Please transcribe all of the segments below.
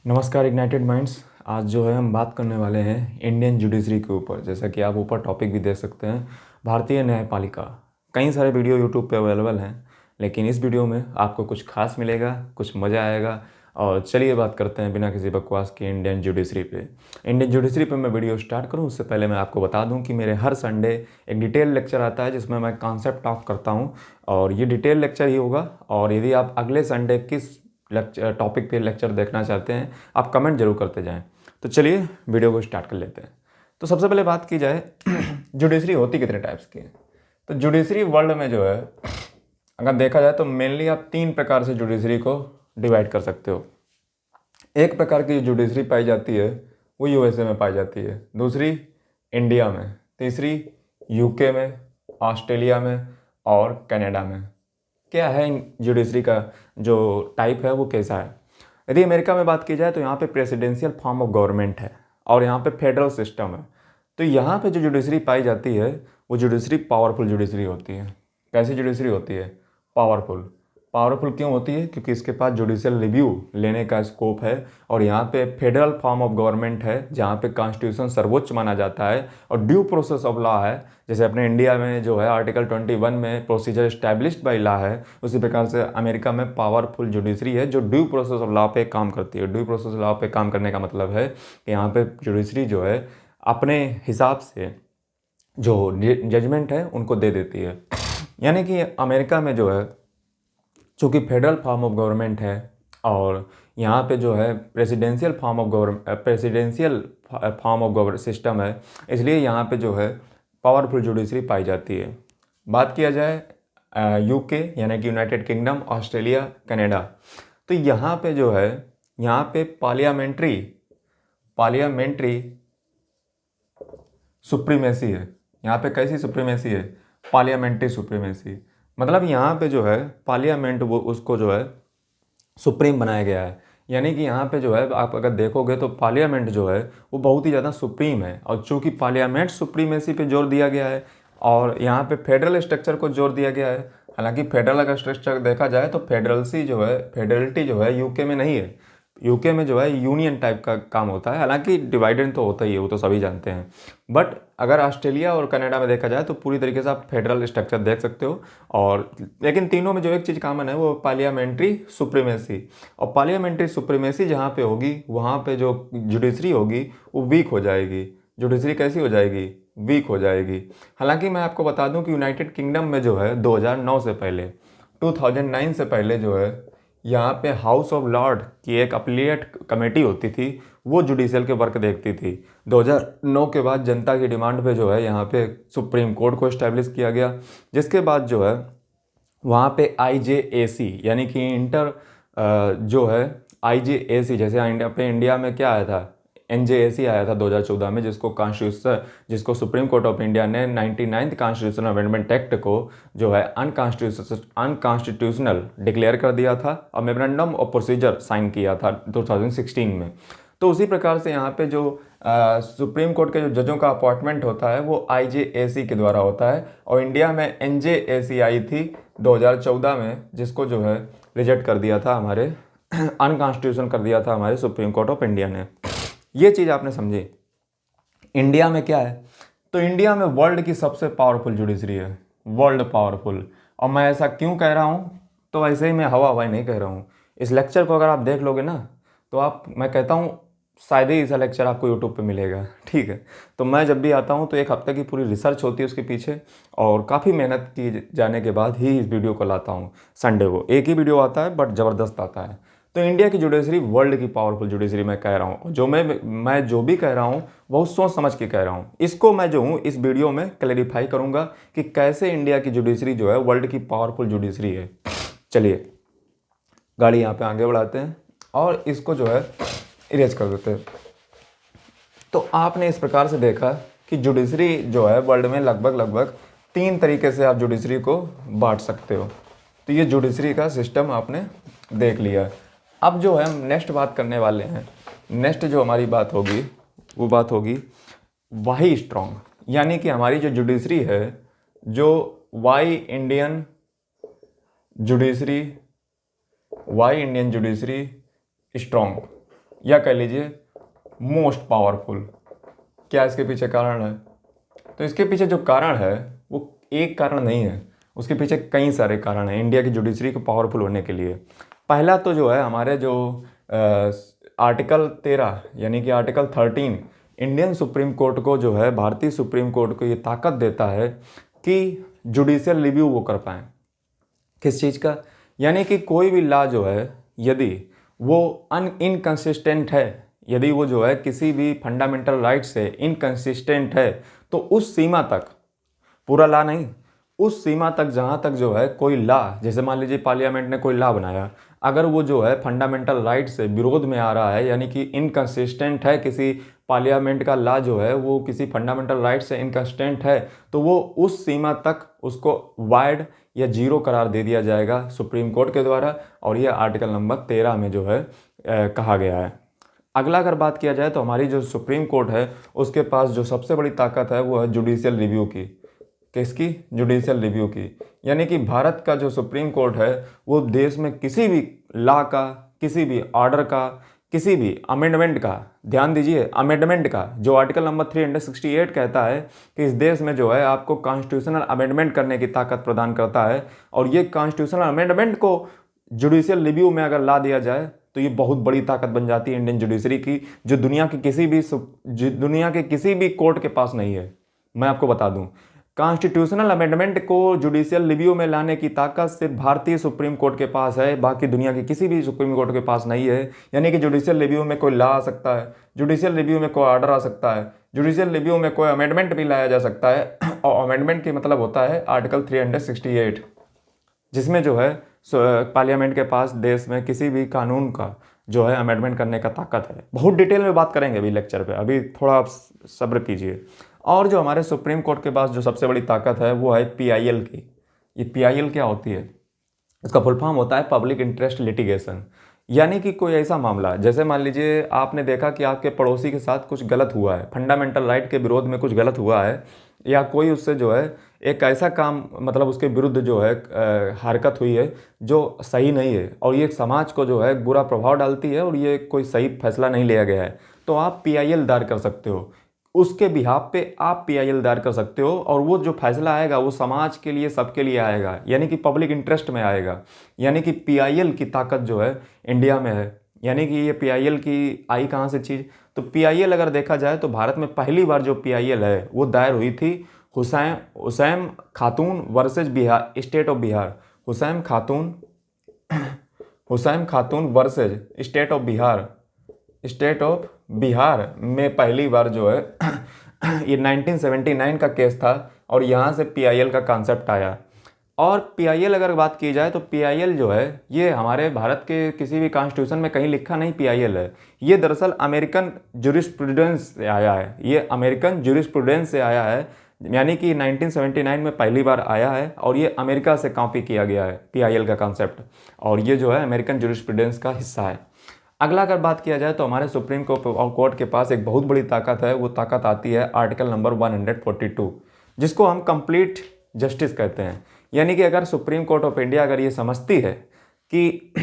नमस्कार ignited minds. आज जो है हम बात करने वाले हैं इंडियन जुडिशरी के ऊपर। जैसा कि आप ऊपर टॉपिक भी देख सकते हैं, भारतीय न्यायपालिका। कई सारे वीडियो यूट्यूब पे अवेलेबल हैं, लेकिन इस वीडियो में आपको कुछ खास मिलेगा, कुछ मज़ा आएगा। और चलिए बात करते हैं बिना किसी बकवास के इंडियन जुडिशरी पे। इंडियन जुडिशरी पे मैं वीडियो स्टार्ट करूँ उससे पहले मैं आपको बता दूँ कि मेरे हर संडे एक डिटेल लेक्चर आता है जिसमें मैं कॉन्सेप्ट टॉक करता हूँ, और ये डिटेल लेक्चर ही होगा। और यदि आप अगले संडे किस लेक्चर टॉपिक पे लेक्चर देखना चाहते हैं, आप कमेंट जरूर करते जाएं। तो चलिए वीडियो को स्टार्ट कर लेते हैं। तो सबसे पहले बात की जाए जुडिशरी होती कितने टाइप्स की है। तो जुडिशरी वर्ल्ड में जो है, अगर देखा जाए तो मेनली आप 3 प्रकार से जुडिशरी को डिवाइड कर सकते हो। एक प्रकार की जुडिशरी पाई जाती है वो यूएसए में पाई जाती है, दूसरी इंडिया में, तीसरी यूके में, ऑस्ट्रेलिया में और कनाडा में। क्या है जुडिशरी का जो टाइप है वो कैसा है। यदि अमेरिका में बात की जाए तो यहाँ पे प्रेसिडेंशियल फॉर्म ऑफ गवर्नमेंट है और यहाँ पे फेडरल सिस्टम है। तो यहाँ पे जो जुडिशरी पाई जाती है वो जुडिशरी पावरफुल जुडिशरी होती है। कैसी जुडिशरी होती है? पावरफुल। पावरफुल क्यों होती है? क्योंकि इसके पास जुडिशियल रिव्यू लेने का स्कोप है, और यहाँ पे फेडरल फॉर्म ऑफ गवर्नमेंट है जहाँ पे कॉन्स्टिट्यूशन सर्वोच्च माना जाता है और ड्यू प्रोसेस ऑफ लॉ है। जैसे अपने इंडिया में जो है आर्टिकल 21 में प्रोसीजर स्टैब्लिश्ड बाई लॉ है, उसी प्रकार से अमेरिका में पावरफुल जुडिशरी है जो ड्यू प्रोसेस ऑफ लॉ पे काम करती है। ड्यू प्रोसेस लॉ पे काम करने का मतलब है कि यहाँ पे जुडिशरी जो है अपने हिसाब से जो जजमेंट है उनको दे देती है। यानी कि अमेरिका में जो है, चूँकि फेडरल फॉर्म ऑफ गवर्नमेंट है और यहाँ पे जो है presidential form of govern system है, इसलिए यहाँ पे जो है पावरफुल जुडिशरी पाई जाती है। बात किया जाए यूके यानी कि यूनाइटेड किंगडम, ऑस्ट्रेलिया, कनाडा, तो यहाँ पे जो है, यहाँ पे पार्लियामेंट्री सुप्रीमेसी है। यहाँ पे कैसी सुप्रीमेसी है? Parliamentary supremacy. मतलब यहाँ पे जो है पार्लियामेंट वो उसको जो है सुप्रीम बनाया गया है। यानी कि यहाँ पे जो है आप अगर देखोगे तो पार्लियामेंट जो है वो बहुत ही ज़्यादा सुप्रीम है। और चूँकि पार्लियामेंट सुप्रीमेसी पे जोर दिया गया है और यहाँ पे फेडरल स्ट्रक्चर को जोर दिया गया है। हालांकि फेडरल अगर स्ट्रक्चर देखा जाए तो फेडरलिटी जो है यूके में नहीं है। यूके में जो है यूनियन टाइप का काम होता है, हालांकि डिवाइडेड तो होता ही है, वो तो सभी जानते हैं। बट अगर ऑस्ट्रेलिया और कनाडा में देखा जाए तो पूरी तरीके से आप फेडरल स्ट्रक्चर देख सकते हो। और लेकिन तीनों में जो एक चीज़ कॉमन है वो पार्लियामेंट्री सुप्रीमेसी। और पार्लियामेंट्री सुप्रीमेसी जहाँ पे होगी वहाँ पे जो जुडिशरी होगी वो वीक हो जाएगी। जुडिशरी कैसी हो जाएगी? वीक हो जाएगी। हालांकि मैं आपको बता दूं कि यूनाइटेड किंगडम में जो है 2009 से पहले, 2009 से पहले जो है यहाँ पे हाउस ऑफ लॉर्ड की एक अपीलेट कमेटी होती थी, वो जुडिशियल के वर्क देखती थी। 2009 के बाद जनता की डिमांड पे जो है यहाँ पे सुप्रीम कोर्ट को इस्टेब्लिश किया गया, जिसके बाद जो है वहाँ पे IJAC यानी कि जो है IJAC, जैसे इंडिया में क्या आया था, NJAC आया था 2014 में, जिसको सुप्रीम कोर्ट ऑफ इंडिया ने 99th कॉन्स्टिट्यूशनल अमेंडमेंट एक्ट को जो है अनकॉन्स्टिट्यूशनल डिक्लेयर कर दिया था और मेमोरेंडम ऑफ प्रोसीजर साइन किया था 2016 में। तो उसी प्रकार से यहाँ पे जो सुप्रीम कोर्ट के जो जजों का अपॉइंटमेंट होता है वो IJAC के द्वारा होता है, और इंडिया में NJAC आई थी 2014 में, जिसको जो है रिजेक्ट कर दिया था हमारे अनकॉन्स्टिट्यूशन कर दिया था हमारे सुप्रीम कोर्ट ऑफ इंडिया ने। ये चीज़ आपने समझी। इंडिया में क्या है? तो इंडिया में वर्ल्ड की सबसे पावरफुल जुडिशरी है, वर्ल्ड पावरफुल। और मैं ऐसा क्यों कह रहा हूँ? तो ऐसे ही मैं हवा हवाई नहीं कह रहा हूँ। इस लेक्चर को अगर आप देख लोगे ना तो मैं कहता हूँ शायद ही ऐसा लेक्चर आपको यूट्यूब पे मिलेगा, ठीक है। तो मैं जब भी आता हूँ तो एक हफ्ते की पूरी रिसर्च होती है उसके पीछे, और काफ़ी मेहनत की जाने के बाद ही इस वीडियो को लाता हूँ। संडे को एक ही वीडियो आता है बट ज़बरदस्त आता है। तो इंडिया की जुडिशरी वर्ल्ड की पावरफुल जुडिशरी मैं कह रहा हूँ। मैं जो भी कह रहा हूँ बहुत सोच समझ के कह रहा हूँ। इसको मैं जो हूँ इस वीडियो में क्लैरिफाई करूँगा कि कैसे इंडिया की जुडिशरी जो है वर्ल्ड की पावरफुल जुडिशरी है। चलिए गाड़ी यहाँ पे आगे बढ़ाते हैं और इसको जो है इरेज कर देते हैं। तो आपने इस प्रकार से देखा कि जुडिशरी जो है वर्ल्ड में लगभग 3 तरीके से आप जुडिशरी को बांट सकते हो। तो ये जुडिशरी का सिस्टम आपने देख लिया। अब जो है हम नेक्स्ट बात करने वाले हैं, नेक्स्ट जो हमारी बात होगी वो बात होगी वाई स्ट्रॉन्ग, यानी कि हमारी जो जुडिशरी है, जो वाई इंडियन जुडिशरी स्ट्रॉन्ग। या कह लीजिए मोस्ट पावरफुल। क्या इसके पीछे कारण है? तो इसके पीछे जो कारण है वो एक कारण नहीं है, उसके पीछे कई सारे कारण हैं इंडिया की जुडिशरी को पावरफुल होने के लिए। पहला तो जो है हमारे जो आर्टिकल 13 यानी कि आर्टिकल 13 इंडियन सुप्रीम कोर्ट को जो है, भारतीय सुप्रीम कोर्ट को ये ताकत देता है कि जुडिशियल रिव्यू वो कर पाएँ। किस चीज़ का? यानी कि कोई भी लॉ जो है यदि वो इनकंसिस्टेंट है, यदि वो जो है किसी भी फंडामेंटल राइट से इनकंसिस्टेंट है, तो उस सीमा तक, पूरा लॉ नहीं, उस सीमा तक जहाँ तक जो है कोई लॉ, जैसे मान लीजिए पार्लियामेंट ने कोई लॉ बनाया, अगर वो जो है फंडामेंटल राइट से विरोध में आ रहा है, यानी कि इनकंसिस्टेंट है, किसी पार्लियामेंट का लॉ जो है वो किसी फंडामेंटल राइट से इनकंसिस्टेंट है, तो वो उस सीमा तक उसको वाइड या जीरो करार दे दिया जाएगा सुप्रीम कोर्ट के द्वारा। और ये आर्टिकल नंबर 13 में जो है कहा गया है। अगला अगर बात किया जाए तो हमारी जो सुप्रीम कोर्ट है उसके पास जो सबसे बड़ी ताकत है वो है जुडिशियल रिव्यू की। किसकी? जुडिशियल रिव्यू की। यानी कि भारत का जो सुप्रीम कोर्ट है वो देश में किसी भी लॉ का, किसी भी ऑर्डर का, किसी भी अमेंडमेंट का, ध्यान दीजिए अमेंडमेंट का, जो आर्टिकल नंबर 368 कहता है कि इस देश में जो है आपको कॉन्स्टिट्यूशनल अमेंडमेंट करने की ताकत प्रदान करता है। और ये कॉन्स्टिट्यूशनल अमेंडमेंट को जुडिशियल रिव्यू में अगर ला दिया जाए तो ये बहुत बड़ी ताकत बन जाती है इंडियन जुडिशरी की, जो दुनिया के किसी भी कोर्ट के पास नहीं है। मैं आपको बता दूं, कॉन्स्टिट्यूशनल अमेंडमेंट को जुडिशियल रिव्यू में लाने की ताकत सिर्फ भारतीय सुप्रीम कोर्ट के पास है, बाकी दुनिया के किसी भी सुप्रीम कोर्ट के पास नहीं है। यानी कि जुडिशियल रिव्यू में कोई लॉ आ सकता है, जुडिशियल रिव्यू में कोई ऑर्डर आ सकता है, जुडिशियल रिव्यू में कोई अमेंडमेंट भी लाया जा सकता है। और अमेंडमेंट की मतलब होता है आर्टिकल 368, जिसमें जो है पार्लियामेंट के पास देश में किसी भी कानून का जो है अमेंडमेंट करने का ताकत है। बहुत डिटेल में बात करेंगे अभी लेक्चर पे, अभी थोड़ा आप सब्र कीजिए। और जो हमारे सुप्रीम कोर्ट के पास जो सबसे बड़ी ताकत है वो है PIL की। ये PIL क्या होती है? इसका फुल फॉर्म होता है पब्लिक इंटरेस्ट लिटिगेशन। यानी कि कोई ऐसा मामला, जैसे मान लीजिए आपने देखा कि आपके पड़ोसी के साथ कुछ गलत हुआ है, फंडामेंटल राइट के विरोध में कुछ गलत हुआ है, या कोई उससे जो है एक ऐसा काम, मतलब उसके विरुद्ध जो है हरकत हुई है जो सही नहीं है और ये समाज को जो है बुरा प्रभाव डालती है और ये कोई सही फैसला नहीं लिया गया है, तो आप PIL दायर कर सकते हो। उसके बिहाफ पे आप PIL दायर कर सकते हो और वो जो फैसला आएगा वो समाज के लिए, सबके लिए आएगा, यानी कि पब्लिक इंटरेस्ट में आएगा। यानी कि PIL की ताकत जो है इंडिया में है। यानी कि ये PIL की आई कहाँ से चीज़? तो PIL अगर देखा जाए तो भारत में पहली बार जो PIL है वो दायर हुई थी हुसैन खातून versus Bihar, state of Bihar. Hussain Khatoon versus state of Bihar में पहली बार जो है ये 1979 का केस था और यहाँ से PIL का कॉन्सेप्ट आया। और PIL अगर बात की जाए तो PIL जो है ये हमारे भारत के किसी भी कॉन्स्टिट्यूशन में कहीं लिखा नहीं PIL है। ये दरअसल अमेरिकन जूरिस्प्रूडेंस से आया है, ये अमेरिकन जूरिस्प्रूडेंस से आया है, यानी कि 1979 में पहली बार आया है और ये अमेरिका से कॉपी किया गया है PIL का कॉन्सेप्ट, और ये जो है अमेरिकन जूरिस्प्रूडेंस का हिस्सा है। अगला अगर बात किया जाए तो हमारे सुप्रीम कोर्ट के पास एक बहुत बड़ी ताकत है, वो ताकत आती है आर्टिकल नंबर 142, जिसको हम कंप्लीट जस्टिस कहते हैं। यानी कि अगर सुप्रीम कोर्ट ऑफ इंडिया अगर ये समझती है कि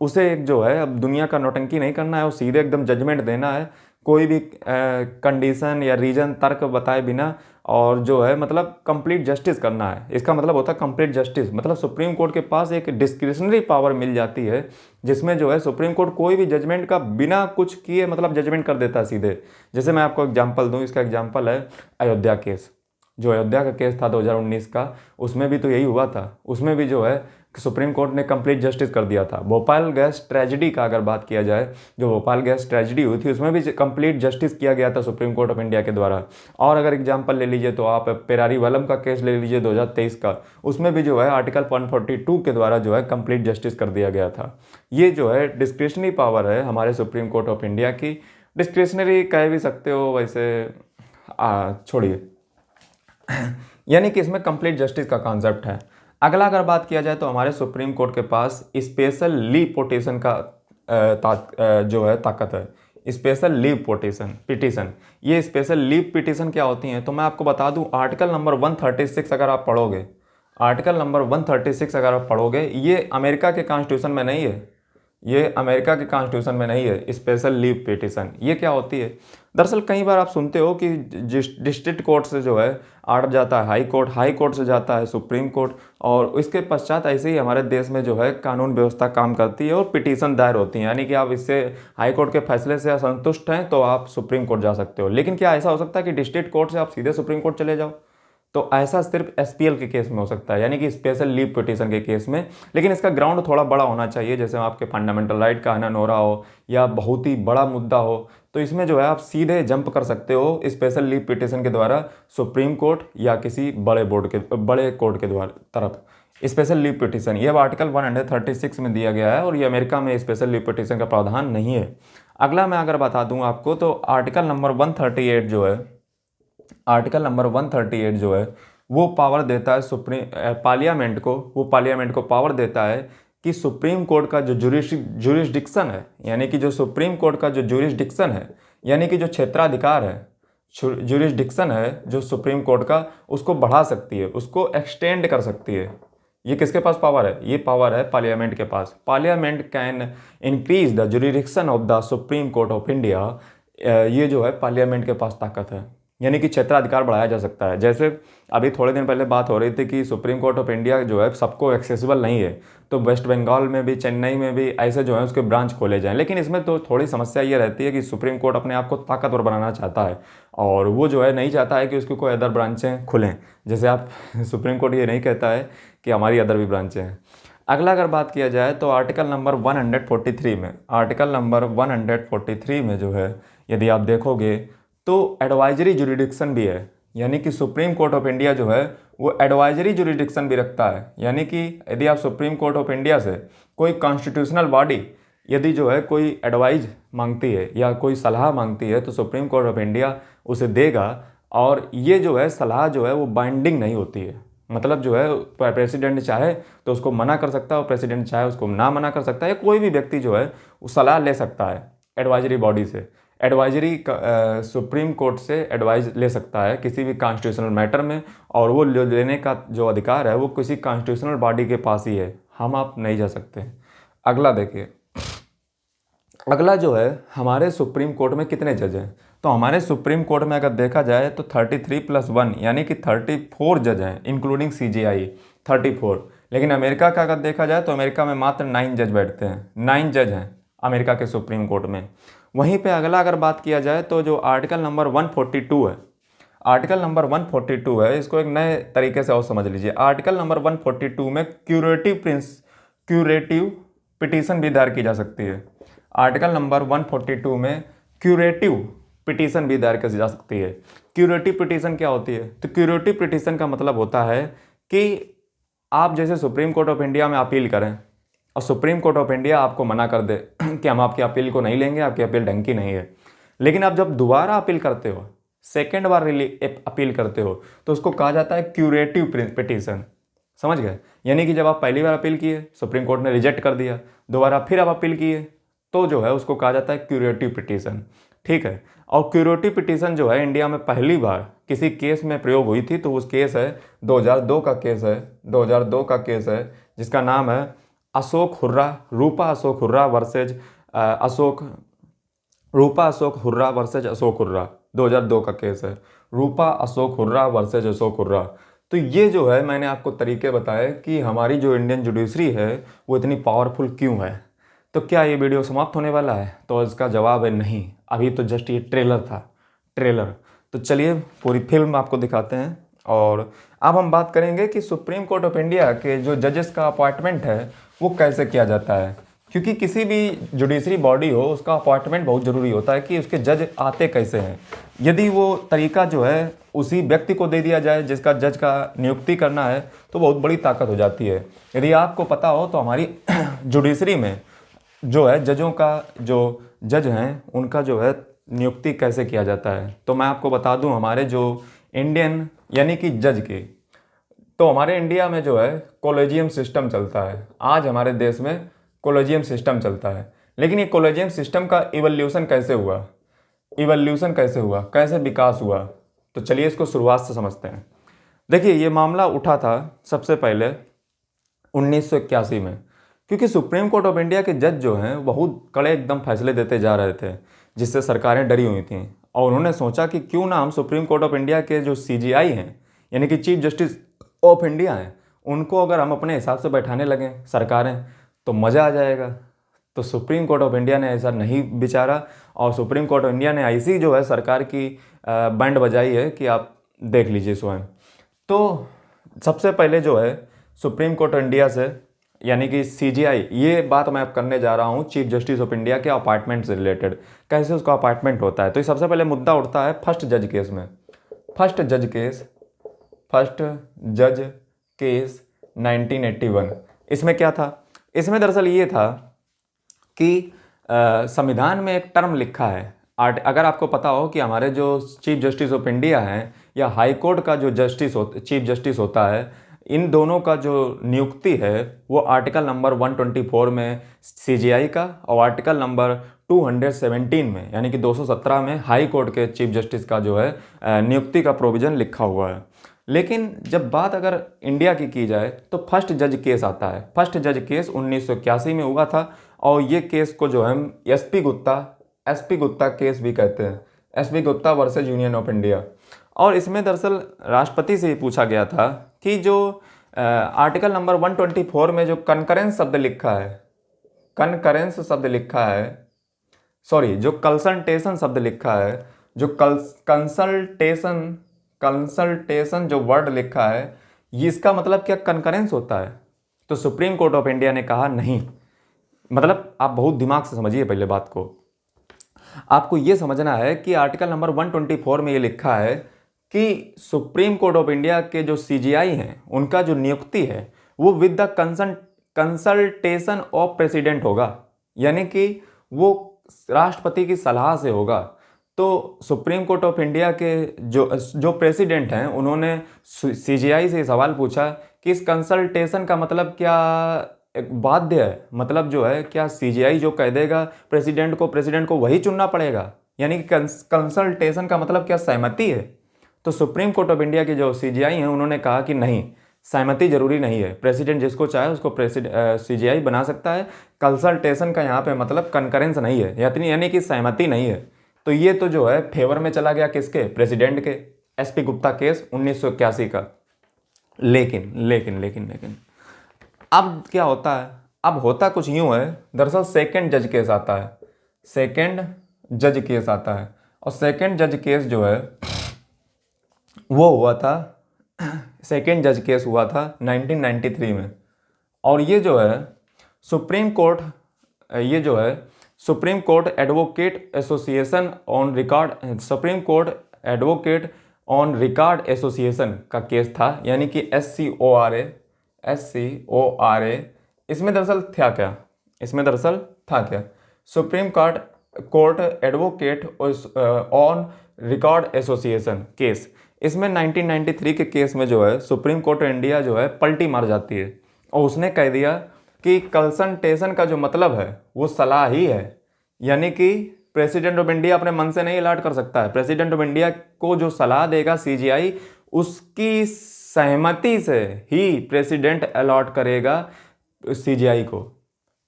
उसे एक जो है अब दुनिया का नौटंकी नहीं करना है और सीधे एकदम जजमेंट देना है, कोई भी कंडीशन या रीजन तर्क बताए बिना, और जो है मतलब कंप्लीट जस्टिस करना है, इसका मतलब होता है कंप्लीट जस्टिस। मतलब सुप्रीम कोर्ट के पास एक डिस्क्रिशनरी पावर मिल जाती है, जिसमें जो है सुप्रीम कोर्ट कोई भी जजमेंट का बिना कुछ किए मतलब जजमेंट कर देता है सीधे। जैसे मैं आपको एग्जांपल दूं, इसका एग्जांपल है अयोध्या केस। जो अयोध्या का केस था 2019 का, उसमें भी तो यही हुआ था। उसमें भी जो है सुप्रीम कोर्ट ने कंप्लीट जस्टिस कर दिया था। भोपाल गैस ट्रेजिडी का अगर बात किया जाए, जो भोपाल गैस ट्रेजिडी हुई थी उसमें भी कंप्लीट जस्टिस किया गया था सुप्रीम कोर्ट ऑफ इंडिया के द्वारा। और अगर एग्जांपल ले लीजिए तो आप पेरारी वलम का केस ले लीजिए 2023 का, उसमें भी जो है आर्टिकल 142 के द्वारा जो है कंप्लीट जस्टिस कर दिया गया था। ये जो है डिस्क्रिशनरी पावर है हमारे सुप्रीम कोर्ट ऑफ इंडिया की। डिस्क्रिशनरी कह भी सकते हो, वैसे छोड़िए यानी कि इसमें कंप्लीट जस्टिस का कॉन्सेप्ट है। अगला अगर बात किया जाए तो हमारे सुप्रीम कोर्ट के पास स्पेशल लीव पिटीशन का जो है ताकत है। स्पेशल लीव पिटीशन, ये स्पेशल लीव पिटीशन क्या होती हैं तो मैं आपको बता दूं, आर्टिकल नंबर 136 अगर आप पढ़ोगे, आर्टिकल नंबर 136 अगर आप पढ़ोगे, ये अमेरिका के कॉन्स्टिट्यूशन में नहीं है, ये अमेरिका के कॉन्स्टिट्यूशन में नहीं है। स्पेशल लीव पिटिशन ये क्या होती है? दरअसल कई बार आप सुनते हो कि डिस्ट्रिक्ट कोर्ट से जो है आर्डर जाता है हाई कोर्ट से जाता है सुप्रीम कोर्ट, और इसके पश्चात ऐसे ही हमारे देश में जो है कानून व्यवस्था काम करती है और पिटीशन दायर होती है। यानी कि आप इससे हाई कोर्ट के फैसले से असंतुष्ट हैं तो आप सुप्रीम कोर्ट जा सकते हो। लेकिन क्या ऐसा हो सकता है कि डिस्ट्रिक्ट कोर्ट से आप सीधे सुप्रीम कोर्ट चले जाओ? तो ऐसा सिर्फ एसपीएल के केस में हो सकता है, यानी कि स्पेशल लीव पिटीशन के केस में। लेकिन इसका ग्राउंड थोड़ा बड़ा होना चाहिए, जैसे आपके फंडामेंटल राइट का हनन हो रहा हो या बहुत ही बड़ा मुद्दा हो, तो इसमें जो है आप सीधे जंप कर सकते हो स्पेशल लीव पिटीशन के द्वारा सुप्रीम कोर्ट या किसी बड़े कोर्ट के द्वारा तरफ। स्पेशल लीव पिटीशन ये आर्टिकल 136 में दिया गया है और ये अमेरिका में स्पेशल लीव पिटीशन का प्रावधान नहीं है। अगला मैं अगर बता दूं आपको तो आर्टिकल नंबर 138 जो है, आर्टिकल नंबर 138 जो है वो पावर देता है पार्लियामेंट को, वो पार्लियामेंट को पावर देता है कि सुप्रीम कोर्ट का जो जुरिस्डिक्शन है, यानी कि जो सुप्रीम कोर्ट का जो जुरिस्डिक्शन है, यानी कि जो क्षेत्राधिकार है, जुरिस्डिक्शन है जो सुप्रीम कोर्ट का, उसको बढ़ा सकती है, उसको एक्सटेंड कर सकती है। ये किसके पास पावर है? ये पावर है पार्लियामेंट के पास। Parliament can increase the jurisdiction of the supreme court of India. ये जो है पार्लियामेंट के पास ताकत है, यानी कि क्षेत्राधिकार बढ़ाया जा सकता है। जैसे अभी थोड़े दिन पहले बात हो रही थी कि सुप्रीम कोर्ट ऑफ इंडिया जो है सबको एक्सेसिबल नहीं है, तो वेस्ट बंगाल में भी, चेन्नई में भी ऐसे जो है उसके ब्रांच खोले जाएं। लेकिन इसमें तो थोड़ी समस्या ये रहती है कि सुप्रीम कोर्ट अपने आप को ताकतवर बनाना चाहता है और वो जो है नहीं चाहता है कि उसकी कोई अदर ब्रांचें खुलें। जैसे आप सुप्रीम कोर्ट ये नहीं कहता है कि हमारी अदर भी ब्रांचें हैं। अगला अगर बात किया जाए तो आर्टिकल नंबर 143 में, आर्टिकल नंबर 143 में जो है यदि आप देखोगे तो एडवाइजरी जुरिडिक्शन भी है, यानी कि सुप्रीम कोर्ट ऑफ इंडिया जो है वो एडवाइजरी जुरिडिक्शन भी रखता है। यानी कि यदि आप सुप्रीम कोर्ट ऑफ इंडिया से कोई कॉन्स्टिट्यूशनल बॉडी यदि जो है कोई एडवाइज मांगती है या कोई सलाह मांगती है तो सुप्रीम कोर्ट ऑफ इंडिया उसे देगा, और ये जो है सलाह जो है वो बाइंडिंग नहीं होती है। मतलब जो है प्रेसिडेंट चाहे तो उसको मना कर सकता है और प्रेसिडेंट चाहे उसको ना मना कर सकता है, या कोई भी व्यक्ति जो है वो सलाह ले सकता है एडवाइजरी बॉडी से। एडवाइजरी सुप्रीम कोर्ट से एडवाइस ले सकता है किसी भी कॉन्स्टिट्यूशनल मैटर में, और वो लेने का जो अधिकार है वो किसी कॉन्स्टिट्यूशनल बॉडी के पास ही है, हम आप नहीं जा सकते। अगला देखिए, अगला जो है हमारे सुप्रीम कोर्ट में कितने जज हैं? तो हमारे सुप्रीम कोर्ट में अगर देखा जाए तो 33+1 यानी कि 34 जज हैं, इंक्लूडिंग CJI 34। लेकिन अमेरिका का अगर देखा जाए तो अमेरिका में मात्र 9 जज बैठते हैं, 9 जज हैं अमेरिका के सुप्रीम कोर्ट में। वहीं पे अगला अगर बात किया जाए तो जो आर्टिकल नंबर 142 है, आर्टिकल नंबर 142 है, इसको एक नए तरीके से और समझ लीजिए। आर्टिकल नंबर 142 में क्यूरेटिव पिटीशन भी दायर की जा सकती है। आर्टिकल नंबर 142 में क्यूरेटिव पिटीशन भी दायर की जा सकती है। क्यूरेटिव पिटीशन क्या होती है? तो क्यूरेटिव पिटीशन का मतलब होता है कि आप जैसे सुप्रीम कोर्ट ऑफ इंडिया में अपील करें और सुप्रीम कोर्ट ऑफ इंडिया आपको मना कर दे कि हम आपकी अपील को नहीं लेंगे, आपकी अपील ढंग की नहीं है। लेकिन आप जब दोबारा अपील करते हो, सेकेंड बार अपील करते हो, तो उसको कहा जाता है क्यूरेटिव पिटीशन। समझ गए? यानी कि जब आप पहली बार अपील किए, सुप्रीम कोर्ट ने रिजेक्ट कर दिया, दोबारा फिर आप अपील किए, तो जो है उसको कहा जाता है क्यूरेटिव पिटीशन। ठीक है। और क्यूरेटिव पिटीशन जो है इंडिया में पहली बार किसी केस में प्रयोग हुई थी, तो उस केस है 2002 का केस है, 2002 का केस है, जिसका नाम है रूपा अशोक हुर्रा वर्सेज अशोक हुर्रा। 2002 का केस है, रूपा अशोक हुर्रा वर्सेज अशोक हुर्रा। तो ये जो है मैंने आपको तरीके बताए कि हमारी जो इंडियन जुडिशरी है वो इतनी पावरफुल क्यों है। तो क्या ये वीडियो समाप्त होने वाला है? तो इसका जवाब है नहीं, अभी तो जस्ट ये ट्रेलर था, ट्रेलर। तो चलिए पूरी फिल्म आपको दिखाते हैं, और अब हम बात करेंगे कि सुप्रीम कोर्ट ऑफ इंडिया के जो जजेस का अपॉइंटमेंट है वो कैसे किया जाता है। क्योंकि किसी भी जुडिशरी बॉडी हो उसका अपॉइंटमेंट बहुत ज़रूरी होता है कि उसके जज आते कैसे हैं। यदि वो तरीका जो है उसी व्यक्ति को दे दिया जाए जिसका जज का नियुक्ति करना है, तो बहुत बड़ी ताकत हो जाती है। यदि आपको पता हो तो हमारी जुडिशरी में जो है जजों का, जो जज हैं उनका जो है नियुक्ति कैसे किया जाता है, तो मैं आपको बता दूं हमारे जो इंडियन यानी कि जज के, तो हमारे इंडिया में जो है कॉलेजियम सिस्टम चलता है। आज हमारे देश में कॉलेजियम सिस्टम चलता है, लेकिन ये कॉलेजियम सिस्टम का इवोल्यूशन कैसे हुआ, कैसे विकास हुआ, तो चलिए इसको शुरुआत से समझते हैं। देखिए, ये मामला उठा था सबसे पहले 1981 में, क्योंकि सुप्रीम कोर्ट ऑफ इंडिया के जज जो हैं बहुत कड़े एकदम फैसले देते जा रहे थे, जिससे सरकारें डरी हुई थीं। और उन्होंने सोचा कि क्यों ना हम सुप्रीम कोर्ट ऑफ इंडिया के जो सीजीआई हैं, यानी कि चीफ जस्टिस ऑफ इंडिया हैं, उनको अगर हम अपने हिसाब से बैठाने लगें सरकारें, तो मज़ा आ जाएगा। तो सुप्रीम कोर्ट ऑफ इंडिया ने ऐसा नहीं विचारा, और सुप्रीम कोर्ट ऑफ इंडिया ने ऐसी जो है सरकार की बैंड बजाई है कि आप देख लीजिए स्वयं। तो सबसे पहले जो है सुप्रीम कोर्ट ऑफ इंडिया से, यानी कि सीजीआई, ये बात मैं अब करने जा रहा हूँ चीफ जस्टिस ऑफ इंडिया के अपॉइंटमेंट से रिलेटेड, कैसे उसका अपॉइंटमेंट होता है। तो ये सबसे पहले मुद्दा उठता है फर्स्ट जज केस में। फर्स्ट जज केस 1981। इसमें क्या था? इसमें दरअसल ये था कि संविधान में एक टर्म लिखा है। अगर आपको पता हो कि हमारे जो चीफ जस्टिस ऑफ इंडिया हैं या हाई कोर्ट का जो चीफ जस्टिस होता है, इन दोनों का जो नियुक्ति है वो आर्टिकल नंबर 124 में सीजीआई का और आर्टिकल नंबर 217 में, यानी कि 217 में हाई कोर्ट के चीफ जस्टिस का जो है नियुक्ति का प्रोविज़न लिखा हुआ है। लेकिन जब बात अगर इंडिया की जाए तो फर्स्ट जज केस आता है। फर्स्ट जज केस 1981 में हुआ था, और ये केस को जो हम एसपी गुप्ता केस भी कहते हैं, SP Gupta versus union of India. और इसमें दरअसल राष्ट्रपति से ही पूछा गया था कि जो आर्टिकल नंबर 124 में जो कंकरेंस शब्द लिखा है, जो कंसल्टेशन शब्द लिखा है, जो कंसल्टेशन जो वर्ड लिखा है, ये इसका मतलब क्या कंकरेंस होता है? तो सुप्रीम कोर्ट ऑफ इंडिया ने कहा नहीं। मतलब आप बहुत दिमाग से समझिए पहले बात को। आपको ये समझना है कि आर्टिकल नंबर 124 में ये लिखा है कि सुप्रीम कोर्ट ऑफ इंडिया के जो सीजीआई हैं उनका जो नियुक्ति है वो with the consultation of president होगा, यानी कि वो राष्ट्रपति की सलाह से होगा। तो सुप्रीम कोर्ट ऑफ इंडिया के जो प्रेसिडेंट हैं उन्होंने सीजीआई से सवाल पूछा कि इस कंसल्टेशन का मतलब क्या बाध्य है, मतलब जो है क्या सीजीआई जो कह देगा प्रेसिडेंट को वही चुनना पड़ेगा, यानी कि कंसल्टेशन का मतलब क्या सहमति है? तो सुप्रीम कोर्ट ऑफ इंडिया के जो सीजीआई हैं उन्होंने कहा कि नहीं, सहमति जरूरी नहीं है, प्रेसिडेंट जिसको चाहे उसको सीजीआई बना सकता है। कंसल्टेशन का यहाँ पे मतलब कंकरेंस नहीं है, यानी कि सहमति नहीं है। तो ये तो जो है फेवर में चला गया किसके? प्रेसिडेंट के, एसपी गुप्ता केस 1981 का। लेकिन अब क्या होता है? अब होता कुछ यूं है, दरअसल सेकंड जज केस आता है। और सेकंड जज केस जो है वो हुआ था, सेकंड जज केस हुआ था 1993 में। और ये जो है supreme court advocate association on record association का केस था, यानी कि SCORA। इसमें दरअसल था क्या? Supreme court advocate on record association case. इसमें 1993 के केस में जो है सुप्रीम कोर्ट इंडिया जो है पलटी मार जाती है, और उसने कह दिया कि कंसल्टेशन का जो मतलब है वो सलाह ही है, यानी कि प्रेसिडेंट ऑफ इंडिया अपने मन से नहीं अलॉट कर सकता है। प्रेसिडेंट ऑफ इंडिया को जो सलाह देगा सीजीआई, उसकी सहमति से ही प्रेसिडेंट अलॉट करेगा सीजीआई को।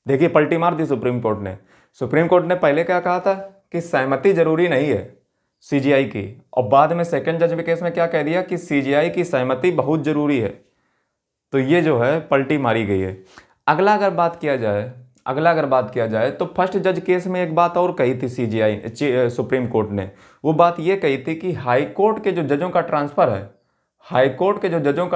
देखिए पलटी मार दी सुप्रीम कोर्ट ने पहले क्या कहा था कि सहमति जरूरी नहीं है सीजीआई की, और बाद में सेकंड जज केस में क्या कह दिया कि सीजीआई की सहमति बहुत जरूरी है। तो ये जो है पलटी मारी गई है। अगला अगर बात किया जाए तो फर्स्ट जज केस में एक बात और कही थी सुप्रीम कोर्ट ने। वो बात ये कही थी कि हाई कोर्ट के जो जजों का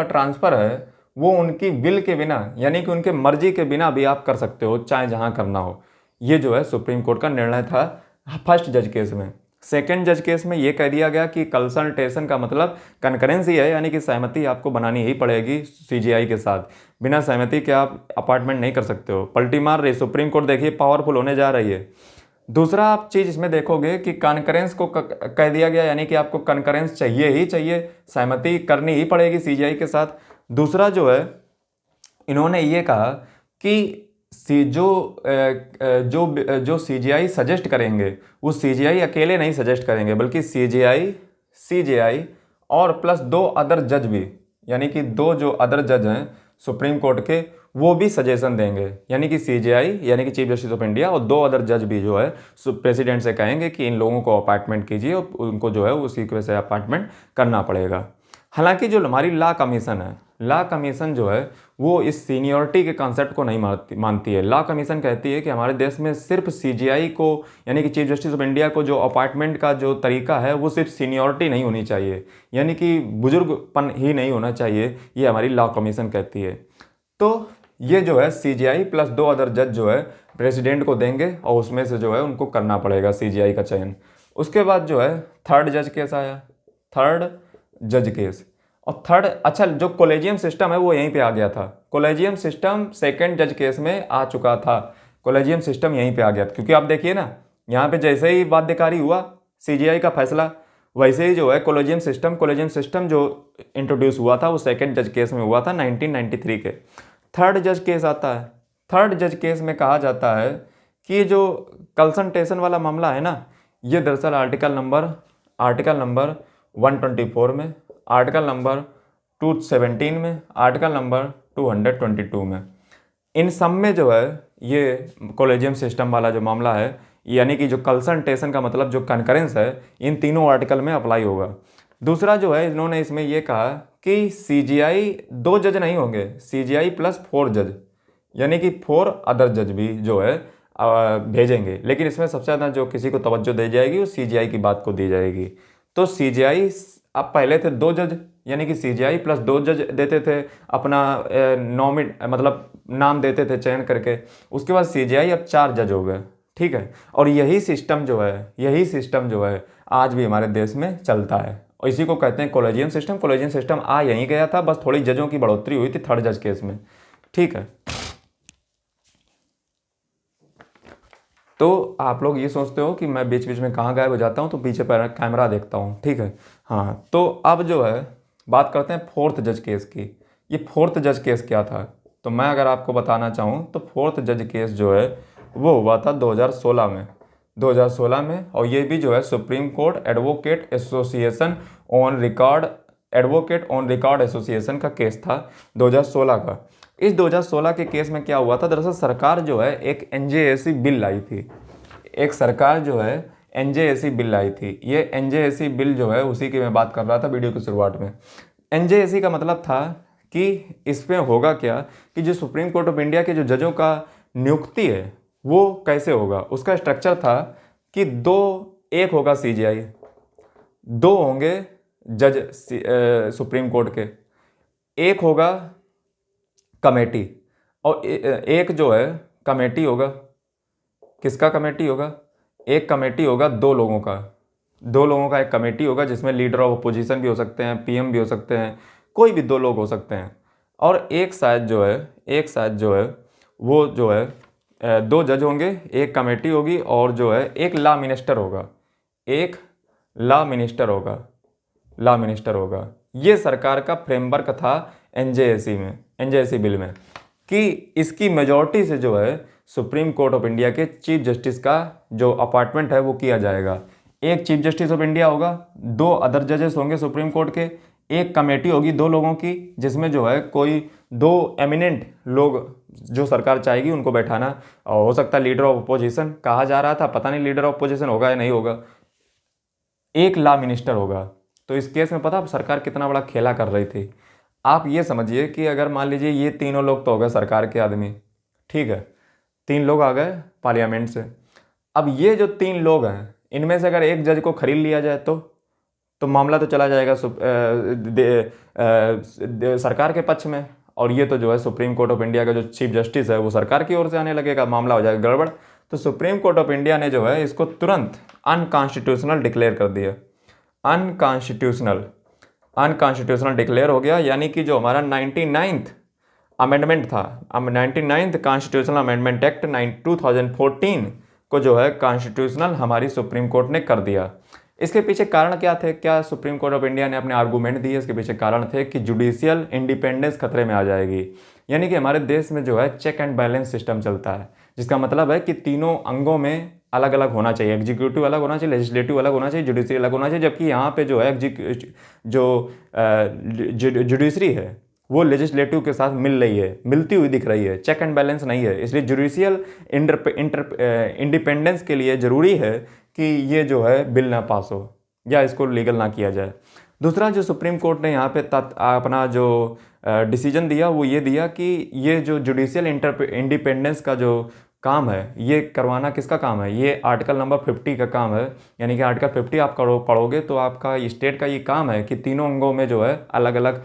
ट्रांसफ़र है वो उनकी विल के बिना, यानी कि उनके मर्जी के बिना भी आप कर सकते हो, चाहे जहां करना हो। ये जो है सुप्रीम कोर्ट का निर्णय था फर्स्ट जज केस में। सेकंड जज केस में ये कह दिया गया कि कंसल्टेशन का मतलब कनकरेंस ही है, यानी कि सहमति आपको बनानी ही पड़ेगी सीजीआई के साथ, बिना सहमति के आप अपॉइंटमेंट नहीं कर सकते हो। पलटी मार रही सुप्रीम कोर्ट, देखिए पावरफुल होने जा रही है। दूसरा आप चीज़ इसमें देखोगे कि कॉन्करेंस को कह दिया गया, यानी कि आपको कॉन्करेंस चाहिए ही चाहिए, सहमति करनी ही पड़ेगी सीजीआई के साथ। दूसरा जो है इन्होंने ये कहा कि जो सीजीआई सजेस्ट करेंगे वो सीजीआई अकेले नहीं सजेस्ट करेंगे, बल्कि सीजीआई और प्लस 2 अदर जज भी, यानी कि 2 जो अदर जज हैं सुप्रीम कोर्ट के, वो भी सजेशन देंगे, यानी कि सीजेआई यानी कि चीफ जस्टिस ऑफ इंडिया और 2 अदर जज भी जो है प्रेसिडेंट से कहेंगे कि इन लोगों को अपॉइंटमेंट कीजिए और उनको जो है उसी वजह से अपॉइंटमेंट करना पड़ेगा। हालांकि जो हमारी लॉ कमीशन है, लॉ कमीशन जो है वो इस सीनियरिटी के कॉन्सेप्ट को नहीं मानती है। लॉ कमीशन कहती है कि हमारे देश में सिर्फ सीजीआई को यानी कि चीफ जस्टिस ऑफ इंडिया को जो अपॉइंटमेंट का जो तरीका है वो सिर्फ सीनियरिटी नहीं होनी चाहिए, यानी कि बुजुर्गपन ही नहीं होना चाहिए, ये हमारी लॉ कमीशन कहती है। तो ये जो है सीजीआई प्लस 2 अदर जज जो है प्रेसिडेंट को देंगे और उसमें से जो है उनको करना पड़ेगा सीजीआई का चयन। उसके बाद जो है थर्ड जज केस आया, थर्ड जज केस। और थर्ड, अच्छा जो कोलेजियम सिस्टम है वो यहीं पे आ गया था। कोलेजियम सिस्टम सेकंड जज केस में आ चुका था, कोलेजियम सिस्टम यहीं पे आ गया था, क्योंकि आप देखिए ना यहाँ पे जैसे ही बाध्यकारी हुआ सीजीआई का फैसला, वैसे ही जो है कोलेजियम सिस्टम जो इंट्रोड्यूस हुआ था वो सेकंड जज केस में हुआ था 1993 के। थर्ड जज केस आता है। थर्ड जज केस में कहा जाता है कि जो कंसल्टेशन वाला मामला है ना, ये दरअसल आर्टिकल नंबर 124 में, आर्टिकल नंबर 217 में, आर्टिकल नंबर 222 में, इन सब में जो है ये कोलेजियम सिस्टम वाला जो मामला है, यानी कि जो कंसल्टेशन का मतलब जो कनकरेंस है, इन तीनों आर्टिकल में अप्लाई होगा। दूसरा जो है इन्होंने इसमें ये कहा कि सीजीआई 2 जज नहीं होंगे, सीजीआई प्लस 4 जज, यानी कि 4 अदर जज भी जो है भेजेंगे। लेकिन इसमें सबसे ज़्यादा जो किसी को तवज्जो दी जाएगी वो सीजीआई की बात को दी जाएगी। तो सीजीआई अब पहले थे 2 जज, यानी कि सीजीआई प्लस 2 जज देते थे अपना मतलब नाम देते थे चयन करके। उसके बाद सीजीआई अब 4 जज हो गए, ठीक है। और यही सिस्टम जो है आज भी हमारे देश में चलता है और इसी को कहते हैं कोलेजियम सिस्टम। कोलेजियम सिस्टम आ यहीं गया था, बस थोड़ी जजों की बढ़ोतरी हुई थी थर्ड जज केस में, ठीक है। तो आप लोग ये सोचते हो कि मैं बीच बीच में कहाँ गायब हो जाता हूँ, तो पीछे पर कैमरा देखता हूँ, ठीक है। हाँ, तो अब जो है बात करते हैं फोर्थ जज केस की। ये फोर्थ जज केस क्या था, तो मैं अगर आपको बताना चाहूँ तो फोर्थ जज केस जो है वो हुआ था 2016 में, 2016 में। और ये भी जो है supreme court advocate on record association का केस था 2016 का। इस 2016 के केस में क्या हुआ था, दरअसल सरकार जो है एक एनजेएसी बिल लाई थी, बिल लाई थी। ये एनजेएसी बिल जो है उसी की मैं बात कर रहा था वीडियो की शुरुआत में। एनजेएसी का मतलब था कि इसमें होगा क्या कि जो सुप्रीम कोर्ट ऑफ इंडिया के जो जजों का नियुक्ति है वो कैसे होगा। उसका स्ट्रक्चर था कि एक होगा सीजीआई, 2 होंगे जज सुप्रीम कोर्ट के, एक होगा कमेटी, और एक जो है कमेटी होगा, किसका कमेटी होगा, एक कमेटी होगा 2 लोगों का एक कमेटी होगा जिसमें लीडर ऑफ अपोजिशन भी हो सकते हैं, पीएम भी हो सकते हैं, कोई भी 2 लोग हो सकते हैं। और एक शायद जो है वो जो है 2 जज होंगे, एक कमेटी होगी और जो है एक लॉ मिनिस्टर होगा। ये सरकार का फ्रेमवर्क था एनजेएसी बिल में कि इसकी मेजॉरिटी से जो है सुप्रीम कोर्ट ऑफ इंडिया के चीफ जस्टिस का जो अपॉइंटमेंट है वो किया जाएगा। एक चीफ जस्टिस ऑफ इंडिया होगा, 2 अदर जजेस होंगे सुप्रीम कोर्ट के, एक कमेटी होगी 2 लोगों की जिसमें जो है कोई 2 एमिनेंट लोग जो सरकार चाहेगी उनको बैठाना, और हो सकता है लीडर ऑफ अपोजिशन, कहा जा रहा था, पता नहीं लीडर ऑफ अपोजिशन होगा या नहीं होगा, एक लॉ मिनिस्टर होगा। तो इस केस में पता आप सरकार कितना बड़ा खेला कर रही थी। आप ये समझिए कि अगर मान लीजिए ये तीनों लोग तो हो गए सरकार के आदमी, ठीक है, 3 लोग आ गए पार्लियामेंट से। अब ये जो 3 लोग हैं इनमें से अगर एक जज को खरीद लिया जाए तो मामला तो चला जाएगा सरकार के पक्ष में, और ये तो जो है सुप्रीम कोर्ट ऑफ इंडिया का जो चीफ जस्टिस है वो सरकार की ओर से आने लगेगा, मामला हो जाएगा गड़बड़। तो सुप्रीम कोर्ट ऑफ इंडिया ने जो है इसको तुरंत अनकॉन्स्टिट्यूशनल डिक्लेयर कर दिया। अनकॉन्स्टिट्यूशनल डिक्लेयर हो गया, यानी कि जो हमारा 99th अमेंडमेंट था, अब 99th कॉन्स्टिट्यूशनल अमेंडमेंट एक्ट 2014 को जो है कॉन्स्टिट्यूशनल हमारी सुप्रीम कोर्ट ने कर दिया। इसके पीछे कारण क्या थे, क्या सुप्रीम कोर्ट ऑफ इंडिया ने अपने आर्गूमेंट दिए, इसके पीछे कारण थे कि जुडिशियल इंडिपेंडेंस खतरे में आ जाएगी। यानी कि हमारे देश में जो है चेक एंड बैलेंस सिस्टम चलता है, जिसका मतलब है कि तीनों अंगों में अलग अलग होना चाहिए, एग्जीक्यूटिव अलग होना चाहिए, लेजिस्लेटिव अलग होना चाहिए, जुडिशरी अलग होना चाहिए। जबकि यहाँ पे जो है जो जुडिशरी है वो लेजिस्लेटिव के साथ मिल रही है, मिलती हुई दिख रही है, चेक एंड बैलेंस नहीं है। इसलिए जुडिशियल इंडिपेंडेंस के लिए ज़रूरी है कि ये जो है बिल ना पास हो या इसको लीगल ना किया जाए। दूसरा जो सुप्रीम कोर्ट ने यहाँ पे अपना जो डिसीजन दिया वो ये दिया कि ये जो जुडिशियल इंडिपेंडेंस का जो काम है ये करवाना किसका काम है, ये आर्टिकल नंबर 50 का काम है। यानी कि आर्टिकल 50 आप पढ़ोगे तो आपका स्टेट का ये काम है कि तीनों अंगों में जो है अलग अलग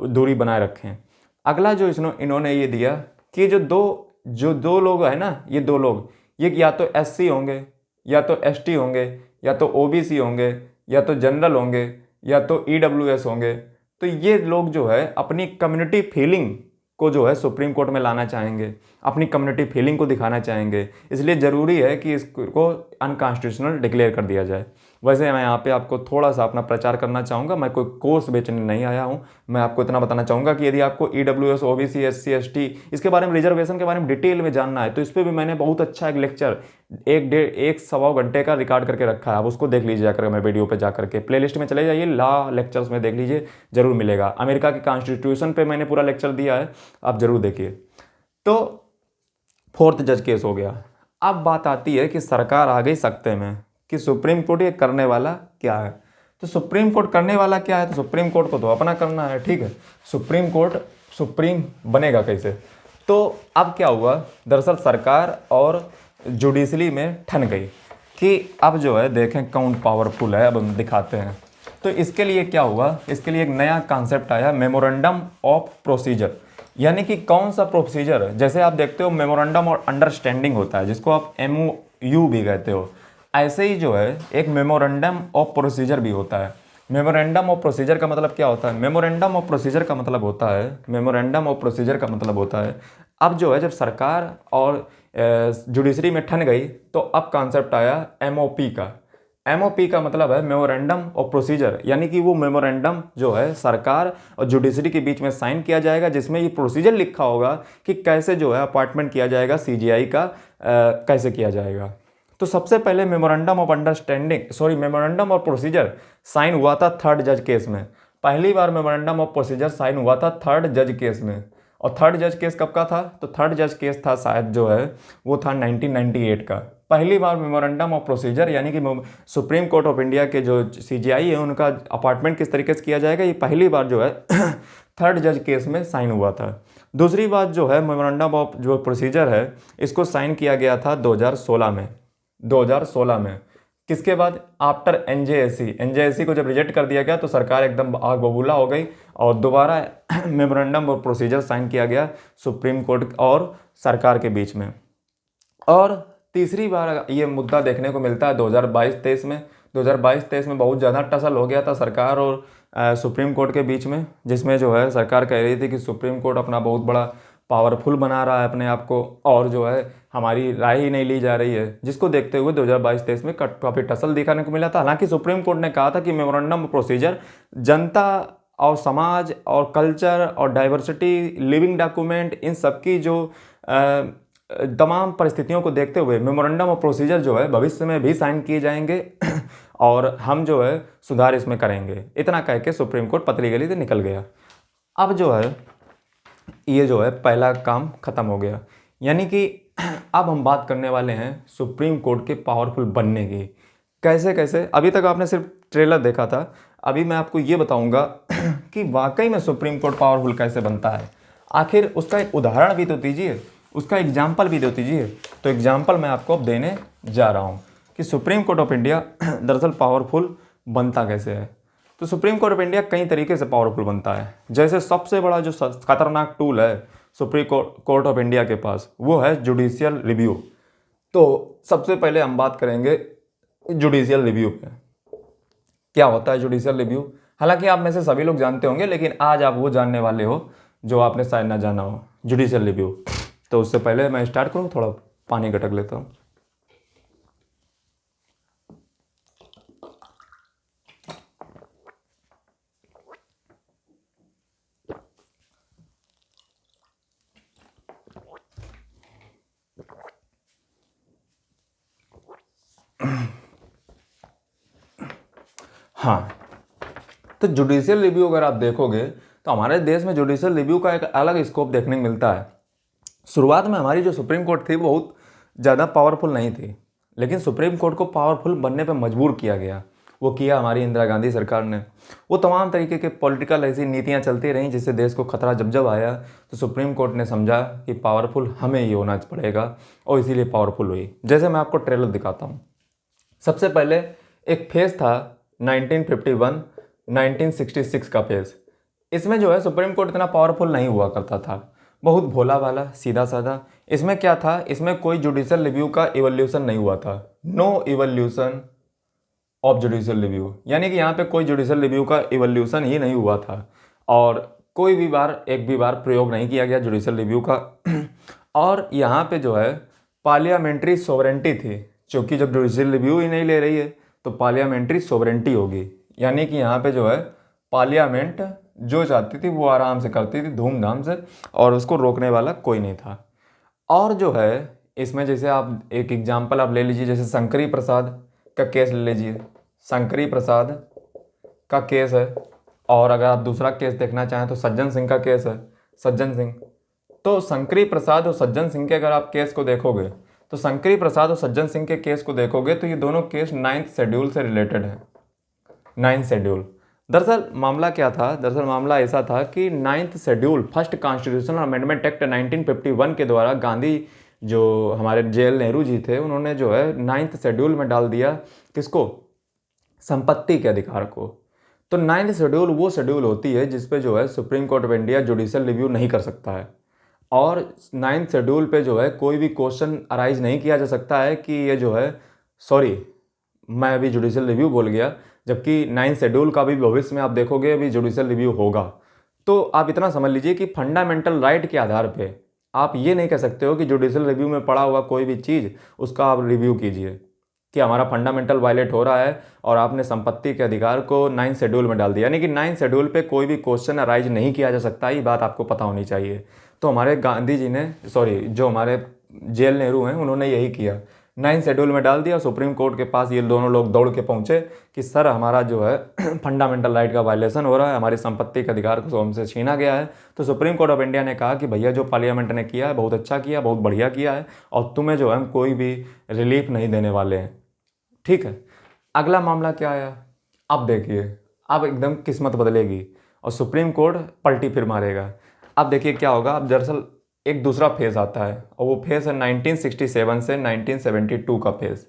दूरी बनाए रखें। अगला जो इन्होंने ये दिया कि जो दो लोग है ना, ये दो लोग, ये या तो एससी होंगे, या तो एसटी होंगे, या तो ओबीसी होंगे, या तो जनरल होंगे, या तो ईडब्ल्यूएस होंगे। तो ये लोग जो है अपनी कम्युनिटी फीलिंग को जो है सुप्रीम कोर्ट में लाना चाहेंगे, अपनी कम्युनिटी फीलिंग को दिखाना चाहेंगे। इसलिए ज़रूरी है कि इसको अनकॉन्स्टिट्यूशनल डिक्लेयर कर दिया जाए। वैसे मैं यहाँ पे आपको थोड़ा सा अपना प्रचार करना चाहूँगा, मैं कोई कोर्स बेचने नहीं आया हूँ। मैं आपको इतना बताना चाहूँगा कि यदि आपको ईडब्ल्यूएस, ओबीसी, एससी, एसटी इसके बारे में, रिजर्वेशन के बारे में डिटेल में जानना है तो इस पर भी मैंने बहुत अच्छा एक लेक्चर 1-1.25 घंटे का रिकॉर्ड करके रखा है। आप उसको देख लीजिए जाकर, मैं वीडियो पे जाकर के प्लेलिस्ट में चले जाइए, लॉ लेक्चर्स में देख लीजिए, जरूर मिलेगा। अमेरिका के कॉन्स्टिट्यूशन पे मैंने पूरा लेक्चर दिया है, आप जरूर देखिए। तो 4th जज केस हो गया। अब बात आती है कि सरकार आ गई सख्ते में कि सुप्रीम कोर्ट ये करने वाला क्या है। तो सुप्रीम कोर्ट करने वाला क्या है, तो सुप्रीम कोर्ट को तो अपना करना है, ठीक है। सुप्रीम कोर्ट सुप्रीम बनेगा कैसे। तो अब क्या हुआ, दरअसल सरकार और जुडिशरी में ठन गई कि अब जो है देखें कौन पावरफुल है, अब हम दिखाते हैं। तो इसके लिए क्या हुआ, इसके लिए एक नया कॉन्सेप्ट आया, मेमोरेंडम ऑफ प्रोसीजर। यानी कि कौन सा प्रोसीजर, जैसे आप देखते हो मेमोरेंडम और अंडरस्टैंडिंग होता है जिसको आप MOU भी कहते हो, ऐसे ही जो है एक मेमोरेंडम ऑफ प्रोसीजर भी होता है। मेमोरेंडम ऑफ प्रोसीजर का मतलब क्या होता है, मेमोरेंडम ऑफ प्रोसीजर का मतलब होता है, मेमोरेंडम ऑफ प्रोसीजर का मतलब होता है अब जो है जब सरकार और जुडिशरी में ठन गई तो अब कॉन्सेप्ट आया MOP का। MOP का मतलब है मेमोरेंडम ऑफ प्रोसीजर, यानी कि वो मेमोरेंडम जो है सरकार और जुडिशरी के बीच में साइन किया जाएगा जिसमें ये प्रोसीजर लिखा होगा कि कैसे जो है अपॉइंटमेंट किया जाएगा CGI का, कैसे किया जाएगा। तो सबसे पहले memorandum of memorandum of procedure sign हुआ था 3rd जज केस में। पहली बार मेमोरेंडम ऑफ प्रोसीजर साइन हुआ था 3rd जज केस में। और 3rd जज केस कब का था, तो 3rd जज केस था शायद जो है वो था 1998 का। पहली बार मेमोरेंडम ऑफ प्रोसीजर यानी कि सुप्रीम कोर्ट ऑफ इंडिया के जो CGI है उनका अपॉइंटमेंट किस तरीके से किया जाएगा, ये पहली बार जो है 3rd जज केस में साइन हुआ था। दूसरी बात जो है मेमोरेंडम ऑफ जो प्रोसीजर है इसको साइन किया गया था 2016 में। 2016 में किसके बाद, आफ्टर NJSC को जब रिजेक्ट कर दिया गया तो सरकार एकदम आग बबूला हो गई और दोबारा मेमोरेंडम ऑफ प्रोसीजर साइन किया गया सुप्रीम कोर्ट और सरकार के बीच में। और तीसरी बार ये मुद्दा देखने को मिलता है 2022-23 में। 2022-23 में बहुत ज़्यादा टसल हो गया था सरकार और सुप्रीम कोर्ट के बीच में, जिसमें जो है सरकार कह रही थी कि सुप्रीम कोर्ट अपना बहुत बड़ा पावरफुल बना रहा है अपने आप को और जो है हमारी राय ही नहीं ली जा रही है, जिसको देखते हुए 2022-23 में काफ़ी टसल दिखाने को मिला था। हालांकि सुप्रीम कोर्ट ने कहा था कि मेमोरेंडम प्रोसीजर जनता और समाज और कल्चर और डाइवर्सिटी, लिविंग डॉक्यूमेंट, इन सबकी जो तमाम परिस्थितियों को देखते हुए मेमोरेंडम ऑफ प्रोसीजर जो है भविष्य में भी साइन किए जाएंगे और हम जो है सुधार इसमें करेंगे। इतना कह के सुप्रीम कोर्ट पतली गली से निकल गया। अब जो है ये जो है पहला काम खत्म हो गया। यानी कि अब हम बात करने वाले हैं सुप्रीम कोर्ट के पावरफुल बनने की। कैसे कैसे, अभी तक आपने सिर्फ ट्रेलर देखा था, अभी मैं आपको ये बताऊंगा कि वाकई में सुप्रीम कोर्ट पावरफुल कैसे बनता है। आखिर उसका एक उदाहरण भी तो दीजिए, उसका एग्जाम्पल भी दो दीजिए। तो एग्जाम्पल मैं आपको अब देने जा रहा हूँ कि सुप्रीम कोर्ट ऑफ इंडिया दरअसल पावरफुल बनता कैसे है। तो सुप्रीम कोर्ट ऑफ इंडिया कई तरीके से पावरफुल बनता है। जैसे सबसे बड़ा जो खतरनाक टूल है सुप्रीम कोर्ट ऑफ इंडिया के पास वो है जुडिशियल रिव्यू। तो सबसे पहले हम बात करेंगे जुडिशियल रिव्यू पे। क्या होता है जुडिशियल रिव्यू, हालांकि आप में से सभी लोग जानते होंगे लेकिन आज आप वो जानने वाले हो जो आपने शायद ना जाना हो, जुडिशियल रिव्यू। तो उससे पहले मैं स्टार्ट करूँ, थोड़ा पानी गटक लेता हूँ। हाँ, तो जुडिशियल रिव्यू अगर आप देखोगे तो हमारे देश में जुडिशल रिव्यू का एक अलग स्कोप देखने को मिलता है। शुरुआत में हमारी जो सुप्रीम कोर्ट थी वो बहुत ज़्यादा पावरफुल नहीं थी, लेकिन सुप्रीम कोर्ट को पावरफुल बनने पर मजबूर किया गया। वो किया हमारी इंदिरा गांधी सरकार ने। वो तमाम तरीके के पॉलिटिकल ऐसी नीतियाँ चलती रहीं जिससे देश को खतरा जब जब आया तो सुप्रीम कोर्ट ने समझा कि पावरफुल हमें ही होना पड़ेगा, और इसीलिए पावरफुल हुई। जैसे मैं आपको ट्रेलर दिखाता हूँ। सबसे पहले एक फेज था 1951 1966 का फेज। इसमें जो है सुप्रीम कोर्ट इतना पावरफुल नहीं हुआ करता था, बहुत भोला भाला सीधा साधा। इसमें क्या था, इसमें कोई जुडिशल रिव्यू का इवोल्यूशन नहीं हुआ था। No evolution of judicial review, यानी कि यहाँ पे कोई जुडिशल रिव्यू का इवोल्यूशन ही नहीं हुआ था, और कोई भी बार एक भी बार प्रयोग नहीं किया गया जुडिशल रिव्यू का। और यहाँ पे जो है पार्लियामेंट्री सोवरेंटी थी, क्योंकि जब जुडिशल रिव्यू ही नहीं ले रही है तो पार्लियामेंट्री सोवरेंटी होगी, यानी कि यहाँ पे जो है पार्लियामेंट जो चाहती थी वो आराम से करती थी, धूमधाम से, और उसको रोकने वाला कोई नहीं था। और जो है इसमें जैसे आप एक एग्जाम्पल आप ले लीजिए, जैसे शंकरी प्रसाद का केस ले लीजिए। शंकरी प्रसाद का केस है, और अगर आप दूसरा केस देखना चाहें तो सज्जन सिंह का केस है। सज्जन सिंह, तो शंकरी प्रसाद और सज्जन सिंह के अगर आप केस को देखोगे तो शंकरी प्रसाद और सज्जन सिंह के केस को देखोगे तो ये दोनों केस 9th शेड्यूल से रिलेटेड है। 9th शेड्यूल, दरअसल मामला क्या था, दरअसल मामला ऐसा था कि 9th schedule first constitutional amendment act 1951 के द्वारा गांधी जो हमारे जेएल नेहरू जी थे उन्होंने जो है 9th शेड्यूल में डाल दिया किसको, संपत्ति के अधिकार को। तो 9th शेड्यूल वो शेड्यूल होती है जिस पे जो है supreme court of India judicial review नहीं कर सकता है, और 9th शेड्यूल पे जो है कोई भी क्वेश्चन अराइज नहीं किया जा सकता है कि ये जो है, सॉरी मैं अभी जुडिशल रिव्यू बोल गया, जबकि 9th शेड्यूल का भी भविष्य में आप देखोगे अभी जुडिशल रिव्यू होगा। तो आप इतना समझ लीजिए कि फंडामेंटल राइट के आधार पे आप ये नहीं कह सकते हो कि जुडिशल रिव्यू में पड़ा हुआ कोई भी चीज़ उसका आप रिव्यू कीजिए कि हमारा फंडामेंटल वायलेट हो रहा है, और आपने संपत्ति के अधिकार को 9th शेड्यूल में डाल दिया, यानी कि 9th शेड्यूल पे कोई भी क्वेश्चन अराइज नहीं किया जा सकता। ये बात आपको पता होनी चाहिए। तो हमारे गांधी जी ने, सॉरी जो हमारे जेएल नेहरू हैं, उन्होंने यही किया, 9th शेड्यूल में डाल दिया। सुप्रीम कोर्ट के पास ये दोनों लोग दौड़ के पहुंचे कि सर हमारा जो है फंडामेंटल राइट का वायलेशन हो रहा है, हमारी संपत्ति के अधिकार को हमसे छीना गया है। तो सुप्रीम कोर्ट ऑफ इंडिया ने कहा कि भैया जो पार्लियामेंट ने किया है बहुत अच्छा किया, बहुत बढ़िया किया है, और तुम्हें जो है हम कोई भी रिलीफ नहीं देने वाले हैं। ठीक है, अगला मामला क्या आया, अब देखिए, अब एकदम किस्मत बदलेगी और सुप्रीम कोर्ट पलटी फिर मारेगा। अब देखिए क्या होगा। अब दरअसल एक दूसरा फेज़ आता है, और वो फेज़ है 1967 से 1972 का फेज़।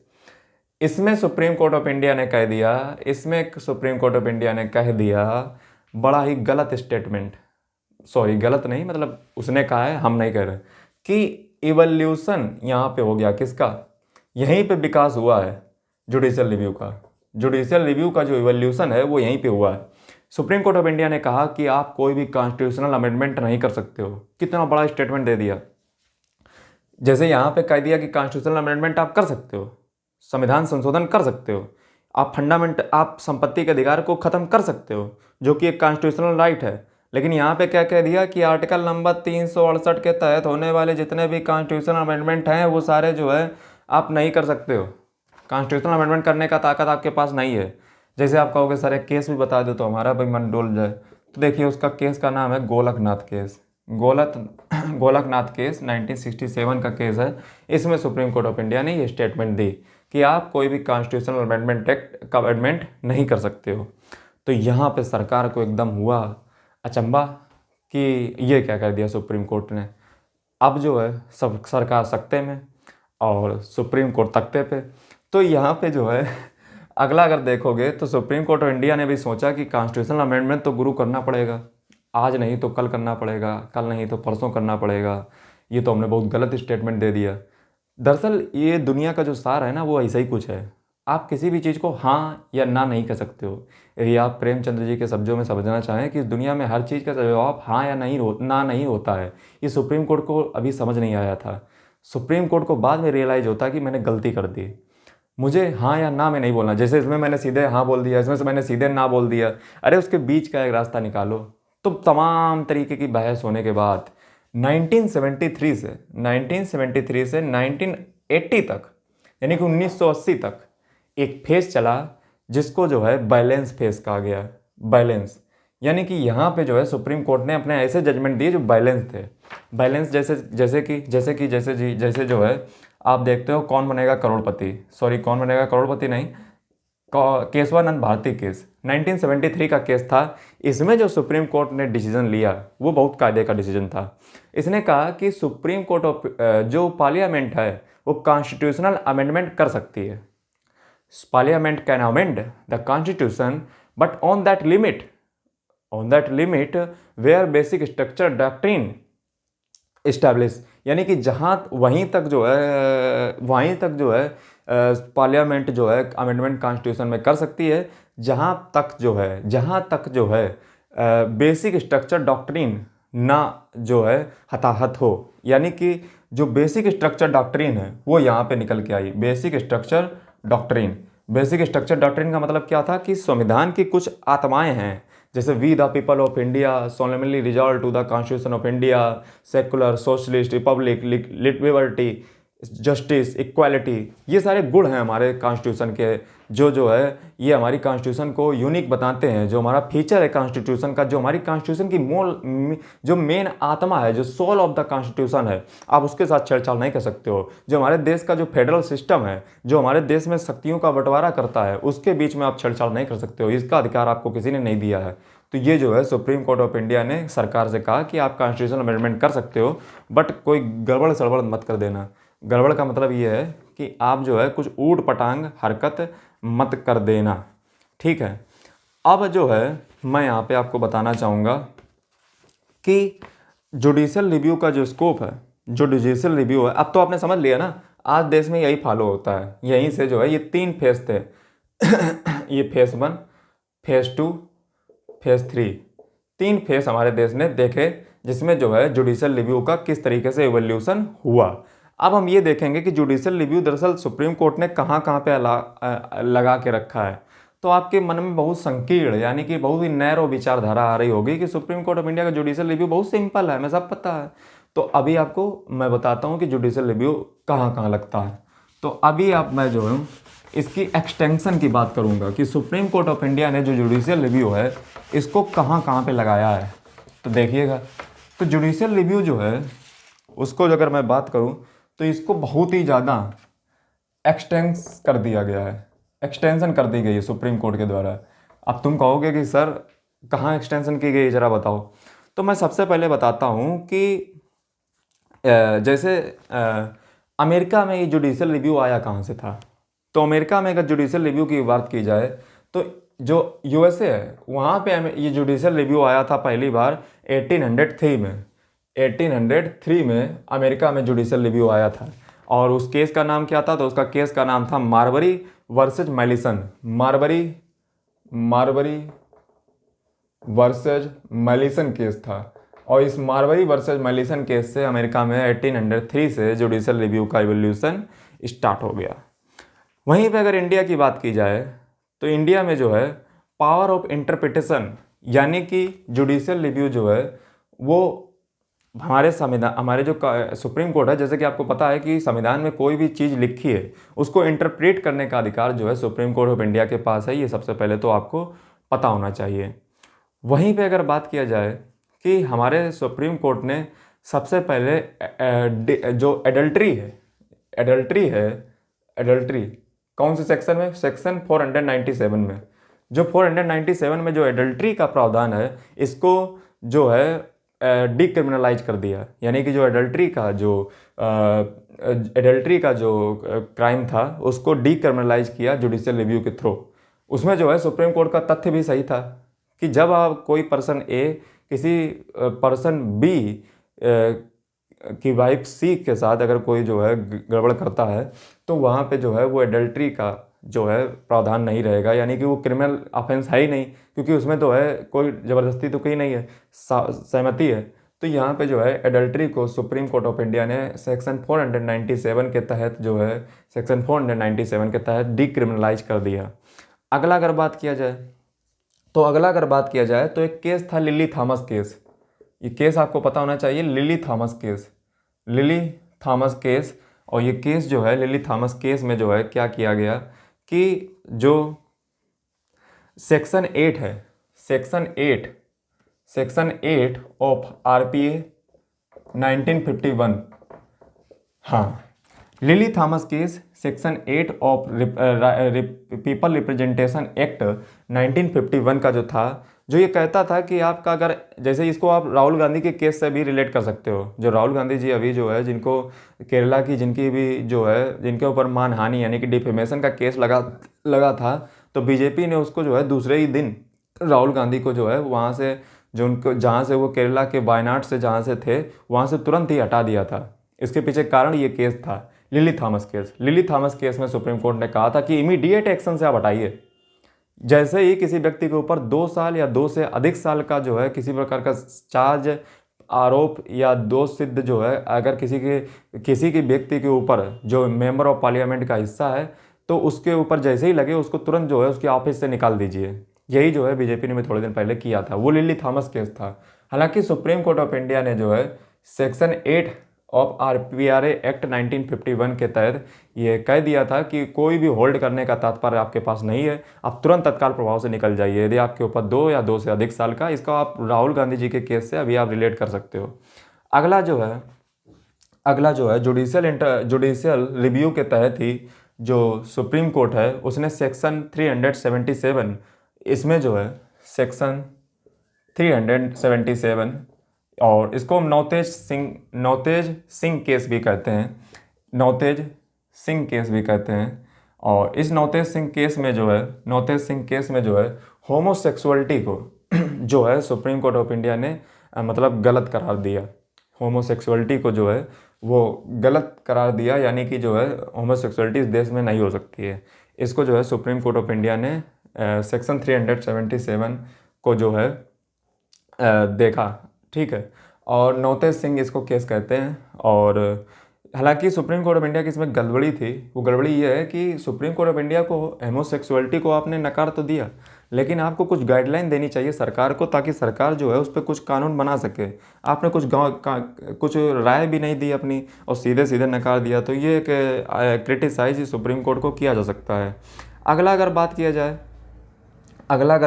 इसमें सुप्रीम कोर्ट ऑफ इंडिया ने कह दिया, इसमें सुप्रीम कोर्ट ऑफ इंडिया ने कह दिया बड़ा ही गलत स्टेटमेंट, सॉरी गलत नहीं, मतलब उसने कहा है, हम नहीं कह रहे, कि इवोल्यूशन यहाँ पे हो गया किसका, यहीं पे विकास हुआ है जुडिशल रिव्यू का। जुडिशल रिव्यू का जो इवोल्यूशन है वो यहीं पे हुआ है। सुप्रीम कोर्ट ऑफ इंडिया ने कहा कि आप कोई भी कॉन्स्टिट्यूशनल अमेंडमेंट नहीं कर सकते हो। कितना बड़ा स्टेटमेंट दे दिया। जैसे यहाँ पे कह दिया कि कॉन्स्टिट्यूशनल अमेंडमेंट आप कर सकते हो, संविधान संशोधन कर सकते हो, आप संपत्ति के अधिकार को ख़त्म कर सकते हो, जो कि एक कॉन्स्टिट्यूशनल राइट है। लेकिन यहाँ पे क्या कह दिया कि आर्टिकल नंबर 368 के तहत होने वाले जितने भी कॉन्स्टिट्यूशनल अमेंडमेंट हैं वो सारे जो है आप नहीं कर सकते हो। कॉन्स्टिट्यूशनल अमेंडमेंट करने का ताकत आपके पास नहीं है। जैसे आप कहोगे सर एक केस भी बता दो तो हमारा भी मन डोल जाए, तो देखिए उसका केस का नाम है गोलकनाथ केस। गोलकनाथ केस 1967 का केस है। इसमें सुप्रीम कोर्ट ऑफ इंडिया ने ये स्टेटमेंट दी कि आप कोई भी कॉन्स्टिट्यूशनल अमेंडमेंट एक्ट का अमेंडमेंट नहीं कर सकते हो। तो यहाँ पे सरकार को एकदम हुआ अचंभा कि ये क्या कर दिया सुप्रीम कोर्ट ने। अब जो है सब सरकार सख्ते में और सुप्रीम कोर्ट तख्ते पे। तो यहाँ पे जो है अगला अगर देखोगे तो सुप्रीम कोर्ट ऑफ इंडिया ने भी सोचा कि कॉन्स्टिट्यूशनल अमेंडमेंट तो गुरु करना पड़ेगा, आज नहीं तो कल करना पड़ेगा, कल नहीं तो परसों करना पड़ेगा। ये तो हमने बहुत गलत स्टेटमेंट दे दिया। दरअसल ये दुनिया का जो सार है ना वो ऐसा ही कुछ है। आप किसी भी चीज़ को हाँ या ना नहीं कह सकते हो। यदि आप प्रेमचंद्र जी के शब्दों में समझना चाहें कि इस दुनिया में हर चीज़ का जवाब हाँ या ना नहीं होता है, ये सुप्रीम कोर्ट को अभी समझ नहीं आया था। सुप्रीम कोर्ट को बाद में रियलाइज़ होता कि मैंने गलती कर दी, मुझे हाँ या ना में नहीं बोलना। जैसे इसमें मैंने सीधे हाँ बोल दिया, इसमें से मैंने सीधे ना बोल दिया। अरे उसके बीच का एक रास्ता निकालो। तो तमाम तरीके की बहस होने के बाद 1973 से 1980 तक, यानी कि 1980 तक एक फेज चला जिसको जो है बैलेंस फेज कहा गया। बैलेंस यानी कि यहाँ पे जो है सुप्रीम कोर्ट ने अपने ऐसे जजमेंट दिए जो बैलेंस थे। बैलेंस जैसे जो है आप देखते हो कौन बनेगा करोड़पति, सॉरी कौन बनेगा करोड़पति नहीं, केशवानंद भारती केस 1973 का केस था। इसमें जो सुप्रीम कोर्ट ने डिसीजन लिया वो बहुत कायदे का डिसीजन था। इसने कहा कि सुप्रीम कोर्ट ऑफ जो पार्लियामेंट है वो कॉन्स्टिट्यूशनल अमेंडमेंट कर सकती है। Parliament can amend the constitution but on that limit where basic structure doctrine establish, यानी कि वहीं तक जो है पार्लियामेंट जो है अमेंडमेंट कॉन्स्टिट्यूशन में कर सकती है जहाँ तक जो है बेसिक स्ट्रक्चर डॉक्ट्रिन ना जो है हताहत हो। यानी कि जो बेसिक स्ट्रक्चर डॉक्ट्रिन है वो यहाँ पे निकल के आई। बेसिक स्ट्रक्चर डॉक्ट्रिन का मतलब क्या था कि संविधान की कुछ आत्माएं हैं, जैसे we the people of India solemnly resolve to the constitution of India, secular socialist republic, liberty, justice, equality, ये सारे गुण हैं हमारे कॉन्स्टिट्यूशन के, जो है ये हमारी कॉन्स्टिट्यूशन को यूनिक बताते हैं। जो हमारा फीचर है कॉन्स्टिट्यूशन का, जो हमारी कॉन्स्टिट्यूशन की जो मेन आत्मा है, जो सोल ऑफ द कॉन्स्टिट्यूशन है, आप उसके साथ छेड़छाड़ नहीं कर सकते हो। जो हमारे देश का जो फेडरल सिस्टम है, जो हमारे देश में शक्तियों का बंटवारा करता है, उसके बीच में आप छेड़छाड़ नहीं कर सकते हो। इसका अधिकार आपको किसी ने नहीं दिया है। तो ये जो है सुप्रीम कोर्ट ऑफ इंडिया ने सरकार से कहा कि आप कॉन्स्टिट्यूशनल अमेंडमेंट कर सकते हो बट कोई गड़बड़ सड़बड़ मत कर देना। गड़बड़ का मतलब ये है कि आप जो है कुछ ऊट पटांग हरकत मत कर देना, ठीक है। अब जो है मैं यहाँ पे आपको बताना चाहूँगा कि जुडिशियल रिव्यू का जो स्कोप है, जो जुडिशियल रिव्यू है, अब तो आपने समझ लिया ना, आज देश में यही फॉलो होता है। यहीं से जो है ये 3 फेज थे ये फेज 1, फेज 2, फेज 3, 3 फेज हमारे देश ने देखे, जिसमें जो है जुडिशियल रिव्यू का किस तरीके से इवोल्यूशन हुआ। अब हम ये देखेंगे कि जुडिशियल रिव्यू दरअसल सुप्रीम कोर्ट ने कहाँ कहाँ पे लगा के रखा है। तो आपके मन में बहुत संकीर्ण यानी कि बहुत ही नैरो विचारधारा आ रही होगी कि सुप्रीम कोर्ट ऑफ इंडिया का जुडिशियल रिव्यू बहुत सिंपल है, हमें सब पता है। तो अभी आपको मैं बताता हूँ कि जुडिशियल रिव्यू कहाँ कहाँ लगता है। तो अभी मैं जो हूँ इसकी एक्सटेंशन की बात करूँगा कि सुप्रीम कोर्ट ऑफ इंडिया ने जो जुडिशियल रिव्यू है इसको कहाँ कहाँ पे लगाया है। तो देखिएगा, तो जुडिशियल रिव्यू जो है उसको अगर मैं बात करूँ तो इसको बहुत ही ज़्यादा एक्सटेंस कर दिया गया है, एक्सटेंशन कर दी गई है सुप्रीम कोर्ट के द्वारा। अब तुम कहोगे कि सर कहाँ एक्सटेंशन की गई, ज़रा बताओ। तो मैं सबसे पहले बताता हूँ कि जैसे अमेरिका में ये जुडिशियल रिव्यू आया कहाँ से था। तो अमेरिका में अगर जुडिशियल रिव्यू की बात की जाए तो जो यूएसए है वहाँ पे ये जुडिशियल रिव्यू आया था पहली बार 1803 में। 1803 में अमेरिका में जुडिशियल रिव्यू आया था और उस केस का नाम क्या था, तो उसका केस का नाम था Marbury versus Madison. Marbury versus Madison case था और इस मार्बरी वर्सेज मैलिसन केस से अमेरिका में 1803 से जुडिशियल रिव्यू का इवोल्यूशन स्टार्ट हो गया। वहीं पे अगर इंडिया की बात की जाए तो इंडिया में जो है पावर ऑफ इंटरप्रिटेशन यानी कि जुडिशियल रिव्यू जो है वो हमारे संविधान, हमारे जो सुप्रीम कोर्ट है, जैसे कि आपको पता है कि संविधान में कोई भी चीज़ लिखी है उसको इंटरप्रेट करने का अधिकार जो है सुप्रीम कोर्ट ऑफ इंडिया के पास है। ये सबसे पहले तो आपको पता होना चाहिए। वहीं पे अगर बात किया जाए कि हमारे सुप्रीम कोर्ट ने सबसे पहले जो एडल्ट्री कौन से सेक्शन में, सेक्शन 497 में, जो 497 में जो एडल्ट्री का प्रावधान है इसको जो है डिक्रिमिनलाइज कर दिया। यानी कि जो एडल्ट्री का जो क्राइम था उसको डिक्रिमिनलाइज किया जुडिशियल रिव्यू के थ्रू। उसमें जो है सुप्रीम कोर्ट का तथ्य भी सही था कि जब आप कोई पर्सन ए किसी पर्सन बी की वाइफ सी के साथ अगर कोई जो है गड़बड़ करता है तो वहाँ पे जो है वो एडल्ट्री का जो है प्रावधान नहीं रहेगा, यानी कि वो क्रिमिनल ऑफेंस है ही नहीं क्योंकि उसमें तो है कोई ज़बरदस्ती तो कहीं नहीं है, सहमति है। तो यहाँ पे जो है एडल्ट्री को सुप्रीम कोर्ट ऑफ इंडिया ने सेक्शन 497 के तहत जो है सेक्शन 497 के तहत डिक्रिमिनलाइज कर दिया। अगला अगर बात किया जाए तो एक केस था लिली थॉमस केस। ये केस आपको पता होना चाहिए, लिली थॉमस केस। और ये केस जो है लिली थॉमस केस में जो है क्या किया गया कि जो सेक्शन 8 है, सेक्शन 8 सेक्शन 8 ऑफ RPA 1951। हाँ, lily Thomas case section 8 of people representation act 1951 का जो था, जो ये कहता था कि आपका अगर, जैसे इसको आप राहुल गांधी के केस से भी रिलेट कर सकते हो। जो राहुल गांधी जी अभी जो है, जिनको केरला की, जिनकी भी जो है, जिनके ऊपर मानहानि यानी कि डिफेमेशन का केस लगा था, तो बीजेपी ने उसको जो है दूसरे ही दिन राहुल गांधी को जो है वहाँ से, जो उनको जहाँ से वो केरला के वायनाड से जहाँ से थे वहाँ से तुरंत ही हटा दिया था। इसके पीछे कारण ये केस था, lily Thomas case. Lily Thomas case में सुप्रीम कोर्ट ने कहा था कि इमीडिएट एक्शन से आप हटाइए। जैसे ही किसी व्यक्ति के ऊपर 2 साल या 2 से अधिक साल का जो है किसी प्रकार का चार्ज, आरोप या दोष सिद्ध जो है, अगर किसी के व्यक्ति के ऊपर जो मेंबर ऑफ पार्लियामेंट का हिस्सा है, तो उसके ऊपर जैसे ही लगे उसको तुरंत जो है उसके ऑफिस से निकाल दीजिए। यही जो है बीजेपी ने भी थोड़े दिन पहले किया था, वो लिली थॉमस केस था। हालांकि सुप्रीम कोर्ट ऑफ इंडिया ने जो है सेक्शन 8 ऑफ RPRA एक्ट 1951 के तहत ये कह दिया था कि कोई भी होल्ड करने का तात्पर्य आपके पास नहीं है, आप तुरंत तत्काल प्रभाव से निकल जाइए। यदि आपके ऊपर 2 या 2 से अधिक साल का, इसका आप राहुल गांधी जी के केस से अभी आप रिलेट कर सकते हो। अगला जो है जुडिशियल रिव्यू के तहत ही जो सुप्रीम कोर्ट है उसने सेक्शन 377, इसमें जो है सेक्शन 377, और इसको हम नौतेज सिंह केस भी कहते हैं, नौतेज सिंह केस भी कहते हैं। और इस नौतेज सिंह केस में जो है होमोसेक्सुअलिटी को जो है सुप्रीम कोर्ट ऑफ इंडिया ने मतलब गलत करार दिया। होमोसेक्सुअलिटी को जो है वो गलत करार दिया, यानी कि जो है होमोसेक्सुअलिटी इस देश में नहीं हो सकती है। इसको जो है सुप्रीम कोर्ट ऑफ इंडिया ने सेक्शन 377 को जो है देखा, ठीक है। और नौतेज सिंह इसको केस कहते हैं। और हालांकि सुप्रीम कोर्ट ऑफ इंडिया की इसमें गड़बड़ी थी। वो गड़बड़ी ये है कि सुप्रीम कोर्ट ऑफ इंडिया को होमोसेक्सुअलिटी को आपने नकार तो दिया, लेकिन आपको कुछ गाइडलाइन देनी चाहिए सरकार को, ताकि सरकार जो है उस पर कुछ कानून बना सके। आपने कुछ राय भी नहीं दी अपनी और सीधे सीधे नकार दिया, तो ये एक क्रिटिसाइज सुप्रीम कोर्ट को किया जा सकता है। अगला अगर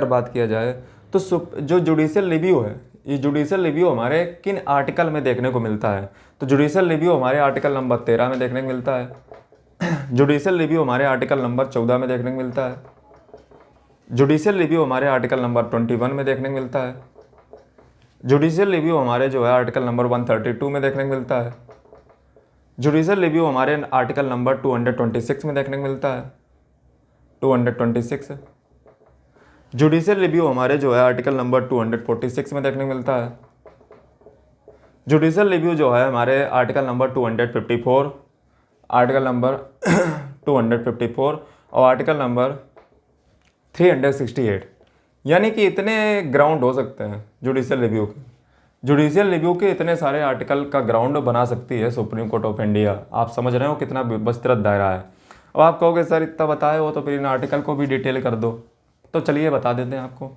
बात किया जाए तो जो जुडिशियल रिव्यू है, ये जुडिशियल रिव्यू हमारे किन आर्टिकल में देखने को मिलता है? तो जुडिशियल रिव्यू हमारे आर्टिकल नंबर 13 में देखने को मिलता है। जुडिशियल रिव्यू हमारे आर्टिकल नंबर 14 में देखने को मिलता है। जुडिशियल रिव्यू हमारे आर्टिकल नंबर 21 में देखने को मिलता है। जुडिशियल रिव्यू हमारे जो है आर्टिकल नंबर 132 में देखने को मिलता है। जुडिशियल रिव्यू हमारे आर्टिकल नंबर 226 में देखने को मिलता है, 226। जुडिशियल रिव्यू हमारे जो है आर्टिकल नंबर 246 में देखने को मिलता है। जुडिशियल रिव्यू जो है हमारे आर्टिकल नंबर 254, आर्टिकल नंबर 254 और आर्टिकल नंबर 368। यानी कि इतने ग्राउंड हो सकते हैं जुडिशियल रिव्यू के। जुडिशियल रिव्यू के इतने सारे आर्टिकल का ग्राउंड बना सकती है सुप्रीम कोर्ट ऑफ इंडिया। आप समझ रहे हो कितना विस्तृत दायरा है। अब आप कहोगे सर इतना बताए हो तो फिर इन आर्टिकल को भी डिटेल कर दो, तो चलिए बता देते हैं आपको।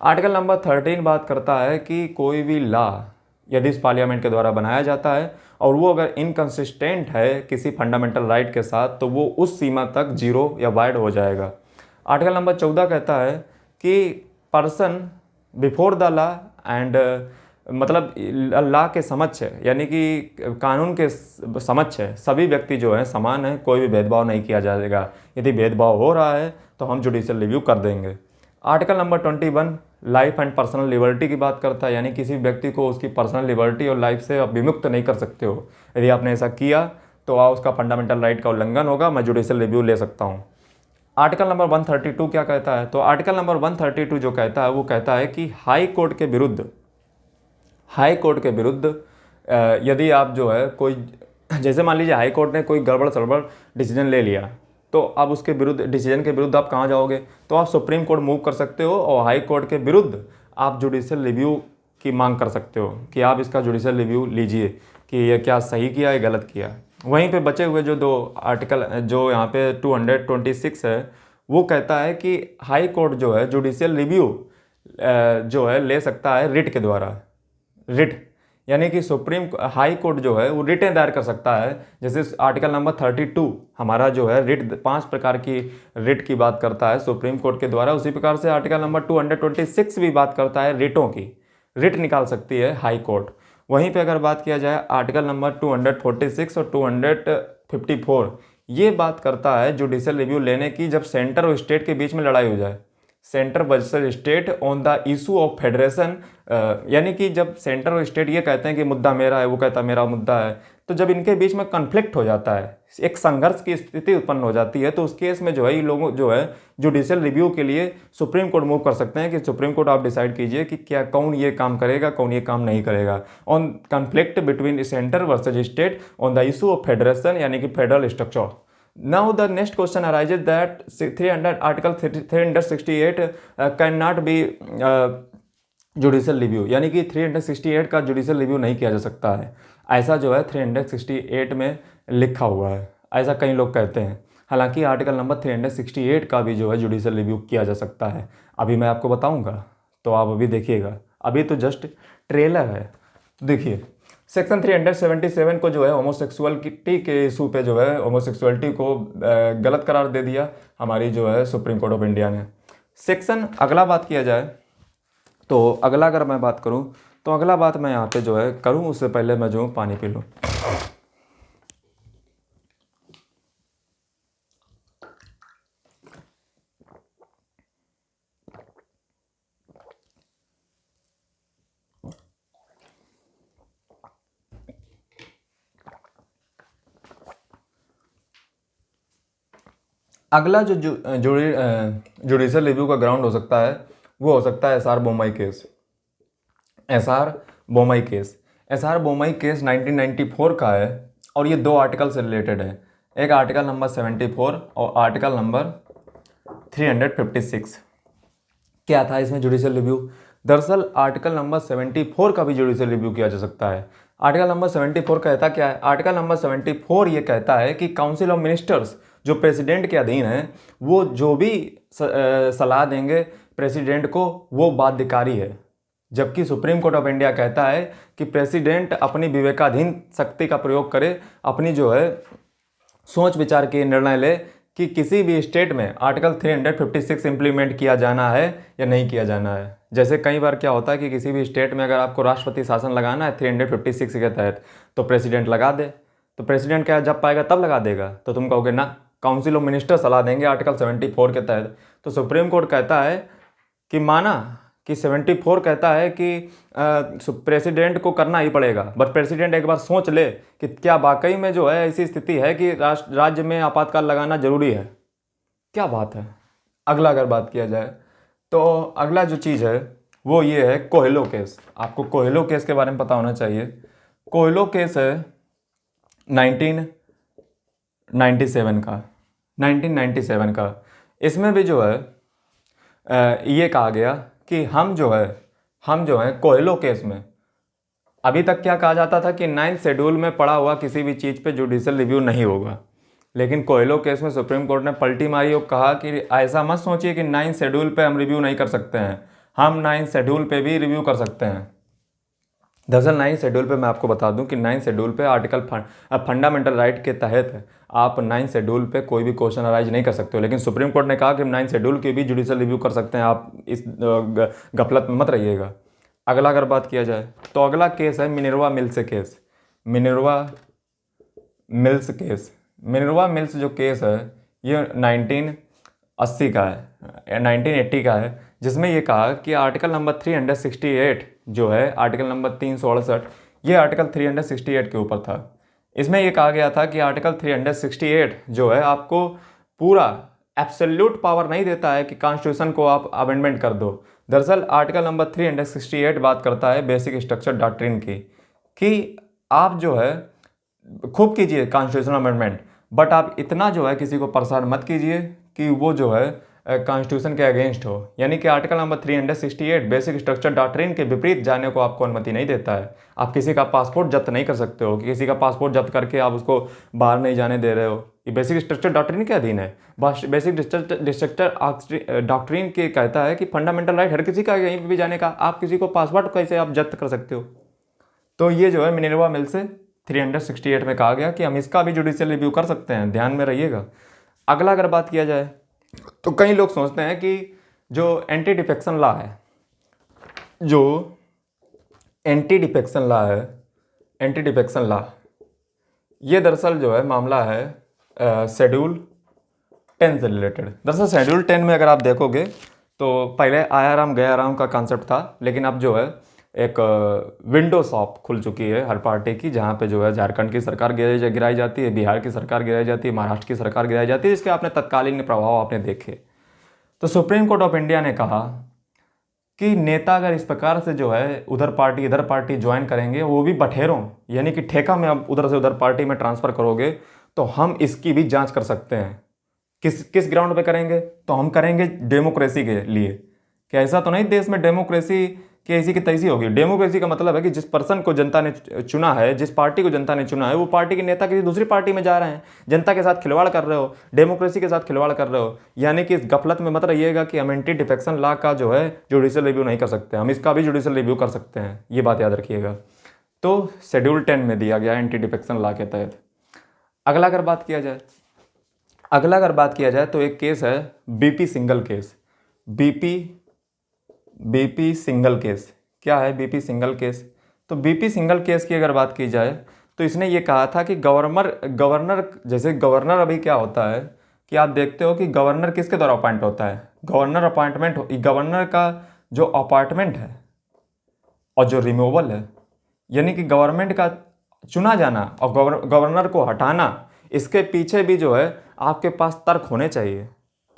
आर्टिकल नंबर 13 बात करता है कि कोई भी लॉ यदि इस पार्लियामेंट के द्वारा बनाया जाता है और वो अगर इनकंसिस्टेंट है किसी फंडामेंटल राइट के साथ, तो वो उस सीमा तक जीरो या वाइड हो जाएगा। आर्टिकल नंबर 14 कहता है कि person before the law and मतलब लॉ के समक्ष है, यानी कि कानून के समक्ष है, सभी व्यक्ति जो है समान है, कोई भी भेदभाव नहीं किया जाएगा। यदि भेदभाव हो रहा है तो हम जुडिशियल रिव्यू कर देंगे। Article number 21 life and personal liberty की बात करता है, यानी किसी व्यक्ति को उसकी पर्सनल लिबर्टी और लाइफ से आप विमुक्त नहीं कर सकते हो। यदि आपने ऐसा किया तो उसका फंडामेंटल राइट का उल्लंघन होगा, मैं जुडिशियल रिव्यू ले सकता हूँ। आर्टिकल नंबर 132 क्या कहता है? तो आर्टिकल नंबर 132 जो कहता है वो कहता है कि हाई कोर्ट के विरुद्ध यदि आप जो है कोई, जैसे मान लीजिए हाई कोर्ट ने कोई गड़बड़ सड़बड़ डिसीजन ले लिया, तो अब उसके विरुद्ध, डिसीजन के विरुद्ध आप कहाँ जाओगे? तो आप सुप्रीम कोर्ट मूव कर सकते हो और हाई कोर्ट के विरुद्ध आप जुडिशियल रिव्यू की मांग कर सकते हो कि आप इसका जुडिशियल रिव्यू लीजिए कि ये क्या सही किया या गलत किया। वहीं पे बचे हुए जो 2 आर्टिकल जो यहाँ पे 226 है, वो कहता है कि हाई कोर्ट जो है जुडिशियल रिव्यू जो है ले सकता है रिट के द्वारा। रिट यानी कि हाई कोर्ट जो है वो रिटें दायर कर सकता है। जैसे आर्टिकल नंबर 32 हमारा जो है रिट 5 प्रकार की रिट की बात करता है सुप्रीम कोर्ट के द्वारा, उसी प्रकार से आर्टिकल नंबर 226 भी बात करता है रिटों की। रिट निकाल सकती है हाई कोर्ट। वहीं पे अगर बात किया जाए आर्टिकल नंबर 246 और 254, ये बात करता है जुडिशियल रिव्यू लेने की जब सेंटर और स्टेट के बीच में लड़ाई हो जाए। Centre versus state on the issue of federation, यानी कि जब सेंटर और स्टेट ये कहते हैं कि मुद्दा मेरा है, वो कहता है मेरा मुद्दा है, तो जब इनके बीच में कन्फ्लिक्ट हो जाता है, एक संघर्ष की स्थिति उत्पन्न हो जाती है, तो उस केस में जो है ये लोग जो है जुडिशियल रिव्यू के लिए सुप्रीम कोर्ट मूव कर सकते हैं कि सुप्रीम कोर्ट आप डिसाइड कीजिए कि क्या कौन ये काम करेगा, कौन ये काम नहीं करेगा, on conflict between centre versus state on the issue of federation, यानी कि federal structure. Now the next question arises that Article 368 cannot be judicial review, यानी कि 368 का जुडिशियल रिव्यू नहीं किया जा सकता है, ऐसा जो है 368 में लिखा हुआ है, ऐसा कई लोग कहते हैं। हालांकि आर्टिकल नंबर 368 का भी जो है जुडिशियल रिव्यू किया जा सकता है। अभी मैं आपको बताऊंगा, तो आप अभी देखिएगा, अभी तो जस्ट ट्रेलर है। देखिए सेक्शन 377 को जो है होमोसेक्सुअलिटी के इशू पे जो है होमोसेक्सुअलिटी को गलत करार दे दिया हमारी जो है सुप्रीम कोर्ट ऑफ इंडिया ने। सेक्शन अगला बात किया जाए तो अगला अगर मैं बात करूं तो अगला बात मैं यहाँ पे जो है करूं, उससे पहले मैं जो पानी पी लूँ। अगला जो जुडिशियल रिव्यू का ग्राउंड हो सकता है वो हो सकता है SR Bommai case. SR Bommai case 1994 का है और ये दो आर्टिकल से रिलेटेड है, एक आर्टिकल नंबर 74 और आर्टिकल नंबर 356। क्या था इसमें जुडिशियल रिव्यू? दरअसल आर्टिकल नंबर 74 का भी जुडिशियल रिव्यू किया जा सकता है। आर्टिकल नंबर 74 कहता क्या है? आर्टिकल नंबर 74 ये कहता है कि काउंसिल ऑफ मिनिस्टर्स जो प्रेसिडेंट के अधीन है, वो जो भी सलाह देंगे प्रेसिडेंट को वो बाध्यकारी है। जबकि सुप्रीम कोर्ट ऑफ इंडिया कहता है कि प्रेसिडेंट अपनी विवेकाधीन शक्ति का प्रयोग करे, अपनी जो है सोच विचार के निर्णय ले कि किसी भी स्टेट में आर्टिकल 356 इम्प्लीमेंट किया जाना है या नहीं किया जाना है। जैसे कई बार क्या होता है कि किसी भी स्टेट में अगर आपको राष्ट्रपति शासन लगाना है 356 के तहत, तो प्रेसिडेंट लगा दे, तो प्रेसिडेंट क्या जब पाएगा तब लगा देगा, तो तुम कहोगे ना काउंसिल ऑफ मिनिस्टर सलाह देंगे आर्टिकल 74 के तहत। तो सुप्रीम कोर्ट कहता है कि माना कि 74 कहता है कि प्रेसिडेंट को करना ही पड़ेगा, बट प्रेसिडेंट एक बार सोच ले कि क्या वाकई में जो है ऐसी स्थिति है कि राज्य में आपातकाल लगाना जरूरी है। क्या बात है। अगला अगर बात किया जाए तो अगला जो चीज़ है वो ये है कोहेलो केस। आपको कोहेलो केस के बारे में पता होना चाहिए। कोहेलो केस है 1997 का। इसमें भी जो है ये कहा गया कि हम जो है कोहेलो केस में, अभी तक क्या कहा जाता था कि 9th शेड्यूल में पड़ा हुआ किसी भी चीज़ पे जुडिशियल रिव्यू नहीं होगा, लेकिन कोहेलो केस में सुप्रीम कोर्ट ने पलटी मारी और कहा कि ऐसा मत सोचिए कि 9th शेड्यूल पे हम रिव्यू नहीं कर सकते हैं, हम 9th शेड्यूल पे भी रिव्यू कर सकते हैं। दरअसल 9th शेड्यूल पे मैं आपको बता दूं कि 9th शेड्यूल पे आर्टिकल फंडामेंटल राइट के तहत आप 9th शेड्यूल पे कोई भी क्वेश्चन अराइज नहीं कर सकते हो, लेकिन सुप्रीम कोर्ट ने कहा कि हम 9th शेड्यूल की भी जुडिशियल रिव्यू कर सकते हैं, आप इस गफलत में मत रहिएगा। अगला अगर बात किया जाए तो अगला केस है Minerva mills case. Minerva mills जो केस है ये 1980 का है, 1980 का है, जिसमें ये कहा कि आर्टिकल नंबर 368 जो है आर्टिकल नंबर 368, ये आर्टिकल 368 के ऊपर था। इसमें ये कहा गया था कि आर्टिकल 368 जो है आपको पूरा एब्सोल्यूट पावर नहीं देता है कि कॉन्स्टिट्यूशन को आप अमेंडमेंट कर दो। दरअसल आर्टिकल नंबर 368 बात करता है बेसिक स्ट्रक्चर डॉक्ट्रिन की, कि आप जो है खूब कीजिए कॉन्स्टिट्यूशन अमेंडमेंट, बट आप इतना जो है किसी को परेशान मत कीजिए कि वो जो है कॉन्स्टिट्यूशन के अगेंस्ट हो। यानी कि article number 368 basic structure doctrine के विपरीत जाने को आपको अनुमति नहीं देता है। आप किसी का पासपोर्ट जब्त नहीं कर सकते हो, किसी का पासपोर्ट जब्त करके आप उसको बाहर नहीं जाने दे रहे हो। ये बेसिक स्ट्रक्चर डॉक्ट्रिन के अधीन है। बेसिक स्ट्रक्चर डॉक्ट्रिन के कहता है कि फंडामेंटल राइट हर किसी का कहीं भी जाने का, आप किसी को पासपोर्ट कैसे आप जब्त कर सकते हो। तो ये जो है मिनर्वा मिल्स से 368 में कहा गया कि हम इसका भी जुडिशियल रिव्यू कर सकते हैं, ध्यान में रहिएगा। अगला अगर बात किया जाए तो कई लोग सोचते हैं कि जो एंटी डिफेक्शन लॉ है, जो एंटी डिफेक्शन लॉ है, एंटी डिफेक्शन लॉ, ये दरअसल जो है मामला है शेड्यूल 10 से रिलेटेड। दरअसल शेड्यूल 10 में अगर आप देखोगे तो पहले आया राम गया राम का कॉन्सेप्ट था, लेकिन अब जो है एक विंडो शॉप खुल चुकी है हर पार्टी की, जहाँ पे जो है झारखंड की सरकार गिराई जाती है, बिहार की सरकार गिराई जाती है, महाराष्ट्र की सरकार गिराई जाती है, जिसके आपने तत्कालीन प्रभाव आपने देखे। तो सुप्रीम कोर्ट ऑफ इंडिया ने कहा कि नेता अगर इस प्रकार से जो है उधर पार्टी इधर पार्टी ज्वाइन करेंगे, वो भी बठेरों, यानी कि ठेका में अब उधर से उधर पार्टी में ट्रांसफ़र करोगे, तो हम इसकी भी जांच कर सकते हैं। किस किस ग्राउंड पे करेंगे? तो हम करेंगे डेमोक्रेसी के लिए। क्या ऐसा तो नहीं देश में डेमोक्रेसी की ऐसी की तैसी होगी? डेमोक्रेसी का मतलब है कि जिस पर्सन को जनता ने चुना है, जिस पार्टी को जनता ने चुना है, वो पार्टी के नेता किसी दूसरी पार्टी में जा रहे हैं, जनता के साथ खिलवाड़ कर रहे हो, डेमोक्रेसी के साथ खिलवाड़ कर रहे हो। यानी कि इस गफलत में मत रहिएगा कि हम एंटी डिफेक्शन लॉ का जो है जुडिशियल रिव्यू नहीं कर सकते, हम इसका भी जुडिशियल रिव्यू कर सकते हैं, ये बात याद रखिएगा। तो शेड्यूल 10 में दिया गया एंटी डिफेक्शन लॉ के तहत। अगला अगर बात किया जाए तो एक केस है BP single case. BP single case क्या है? बीपी सिंगल केस, तो बीपी सिंगल केस की अगर बात की जाए तो इसने ये कहा था कि गवर्नर जैसे गवर्नर अभी क्या होता है कि आप देखते हो कि गवर्नर किसके द्वारा अपॉइंट होता है? गवर्नर का जो अपॉइंटमेंट है और जो रिमूवल है, यानी कि गवर्नमेंट का चुना जाना और गवर्नर को हटाना, इसके पीछे भी जो है आपके पास तर्क होने चाहिए।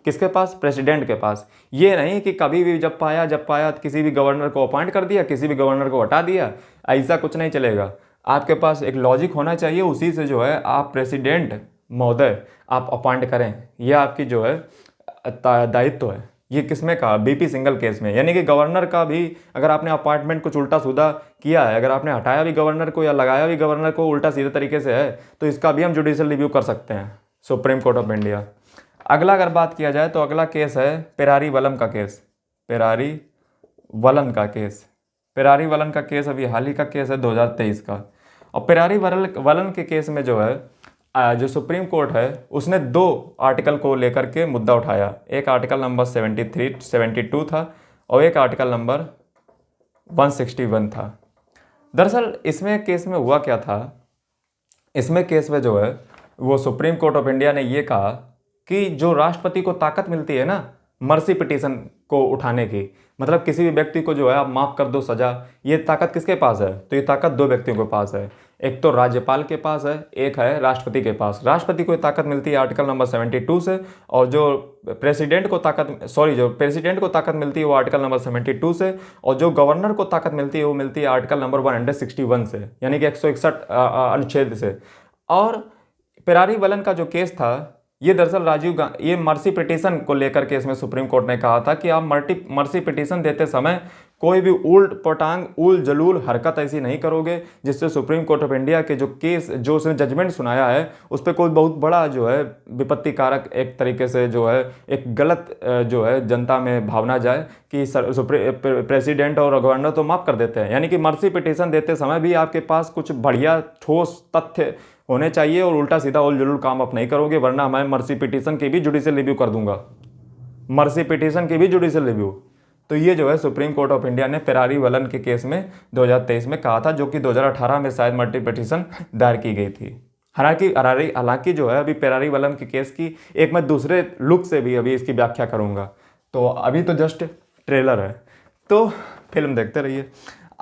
किसके पास? प्रेसिडेंट के पास। ये नहीं कि कभी भी जब पाया किसी भी गवर्नर को अपॉइंट कर दिया, किसी भी गवर्नर को हटा दिया, ऐसा कुछ नहीं चलेगा। आपके पास एक लॉजिक होना चाहिए, उसी से जो है आप प्रेसिडेंट महोदय आप अपॉइंट करें, यह आपकी जो है दायित्व है। ये किसमें कहा? बीपी सिंगल केस में। यानी कि गवर्नर का भी अगर आपने अपॉइंटमेंट कुछ उल्टा सीधा किया है, अगर आपने हटाया भी गवर्नर को या लगाया भी गवर्नर को उल्टा सीधे तरीके से है, तो इसका भी हम जुडिशियल रिव्यू कर सकते हैं, सुप्रीम कोर्ट ऑफ इंडिया। अगला अगर बात किया जाए तो अगला केस है पेरारी वलन का केस। पेरारी वलन का केस अभी हाल ही का केस है 2023 का। और पेरारी वलन के केस में जो है जो सुप्रीम कोर्ट है उसने 2 आर्टिकल को लेकर के मुद्दा उठाया। एक आर्टिकल नंबर 72 था और एक आर्टिकल नंबर 161 था। दरअसल इसमें केस में हुआ क्या था? इसमें केस में जो है वो सुप्रीम कोर्ट ऑफ इंडिया ने ये कहा कि जो राष्ट्रपति को ताकत मिलती है ना मर्सी पिटीशन को उठाने की, मतलब किसी भी व्यक्ति को जो है आप माफ़ कर दो सज़ा, ये ताकत किसके पास है? तो ये ताकत 2 व्यक्तियों के पास है, एक तो राज्यपाल के पास है, एक है राष्ट्रपति के पास। राष्ट्रपति को ताकत मिलती है आर्टिकल नंबर 72 से, और जो प्रेसिडेंट को ताकत मिलती है वो आर्टिकल नंबर 72 से, और जो गवर्नर को ताकत मिलती है वो मिलती है आर्टिकल नंबर 161 से, यानी कि 161 अनुच्छेद से। और पेरारी वलन का जो केस था ये दरअसल ये मर्सी पिटीशन को लेकर के इसमें सुप्रीम कोर्ट ने कहा था कि आप मर्सी पिटीशन देते समय कोई भी ऊल्ट पटांग उल जलूल हरकत ऐसी नहीं करोगे जिससे सुप्रीम कोर्ट ऑफ इंडिया के जो उसने जजमेंट सुनाया है उस पर कोई बहुत बड़ा जो है विपत्ति कारक एक तरीके से जो है एक गलत जो है जनता में भावना जाए कि प्रेसिडेंट और गवर्नर तो माफ़ कर देते हैं। यानी कि मर्सी पिटीशन देते समय भी आपके पास कुछ बढ़िया ठोस तथ्य होने चाहिए और उल्टा सीधा उल जुलूल काम आप नहीं करोगे, वरना मैं मर्सी पिटीशन की भी जुडिशियल रिव्यू कर दूंगा, मर्सी पिटीशन की भी जुडिशियल रिव्यू। तो ये जो है सुप्रीम कोर्ट ऑफ इंडिया ने पेरारी वलन के केस में 2023 में कहा था, जो कि 2018 में शायद मल्टी पिटीशन दायर की गई थी। हालांकि जो है अभी पेरारी वलन के केस की एक मैं दूसरे लुक से भी अभी इसकी व्याख्या करूंगा, तो अभी तो जस्ट ट्रेलर है, तो फिल्म देखते रहिए।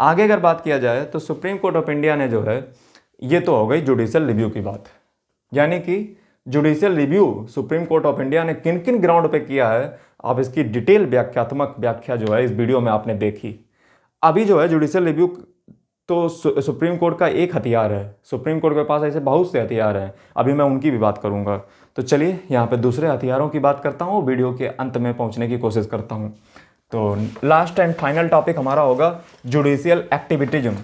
आगे अगर बात किया जाए तो सुप्रीम कोर्ट ऑफ इंडिया ने जो है ये तो हो गई जुडिशियल रिव्यू की बात, यानी कि judicial review supreme court of India ने किन किन ग्राउंड पे किया है, अब इसकी डिटेल व्याख्यात्मक व्याख्या जो है इस वीडियो में आपने देखी। अभी जो है जुडिशियल रिव्यू तो सुप्रीम कोर्ट का एक हथियार है, सुप्रीम कोर्ट के पास ऐसे बहुत से हथियार हैं, अभी मैं उनकी भी बात करूंगा। तो चलिए यहाँ पे दूसरे हथियारों की बात करता हूँ, वीडियो के अंत में पहुँचने की कोशिश करता हूँ। तो लास्ट एंड फाइनल टॉपिक हमारा होगा जुडिशियल एक्टिविटीज़म,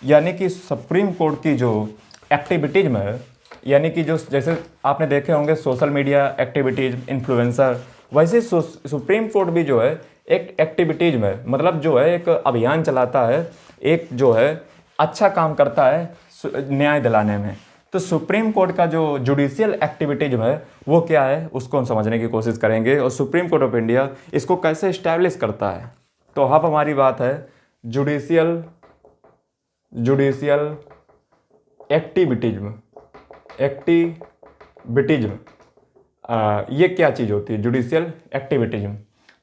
यानी कि सुप्रीम कोर्ट की जो एक्टिविटीज़म है, यानी कि जो जैसे आपने देखे होंगे सोशल मीडिया एक्टिविटीज़, इन्फ्लुएंसर, वैसे सुप्रीम कोर्ट भी जो है एक एक्टिविटीज़म है, मतलब जो है एक अभियान चलाता है, एक जो है अच्छा काम करता है न्याय दिलाने में। तो सुप्रीम कोर्ट का जो जुडिशियल एक्टिविटीज़म है वो क्या है उसको हम समझने की कोशिश करेंगे, और सुप्रीम कोर्ट ऑफ इंडिया इसको कैसे इस्टेब्लिश करता है। तो अब हमारी बात है जुडिशियल जुडिशियल एक्टिविटीज्म, एक्टिविटीज्म, ये क्या चीज़ होती है जुडिशियल एक्टिविटीज्म?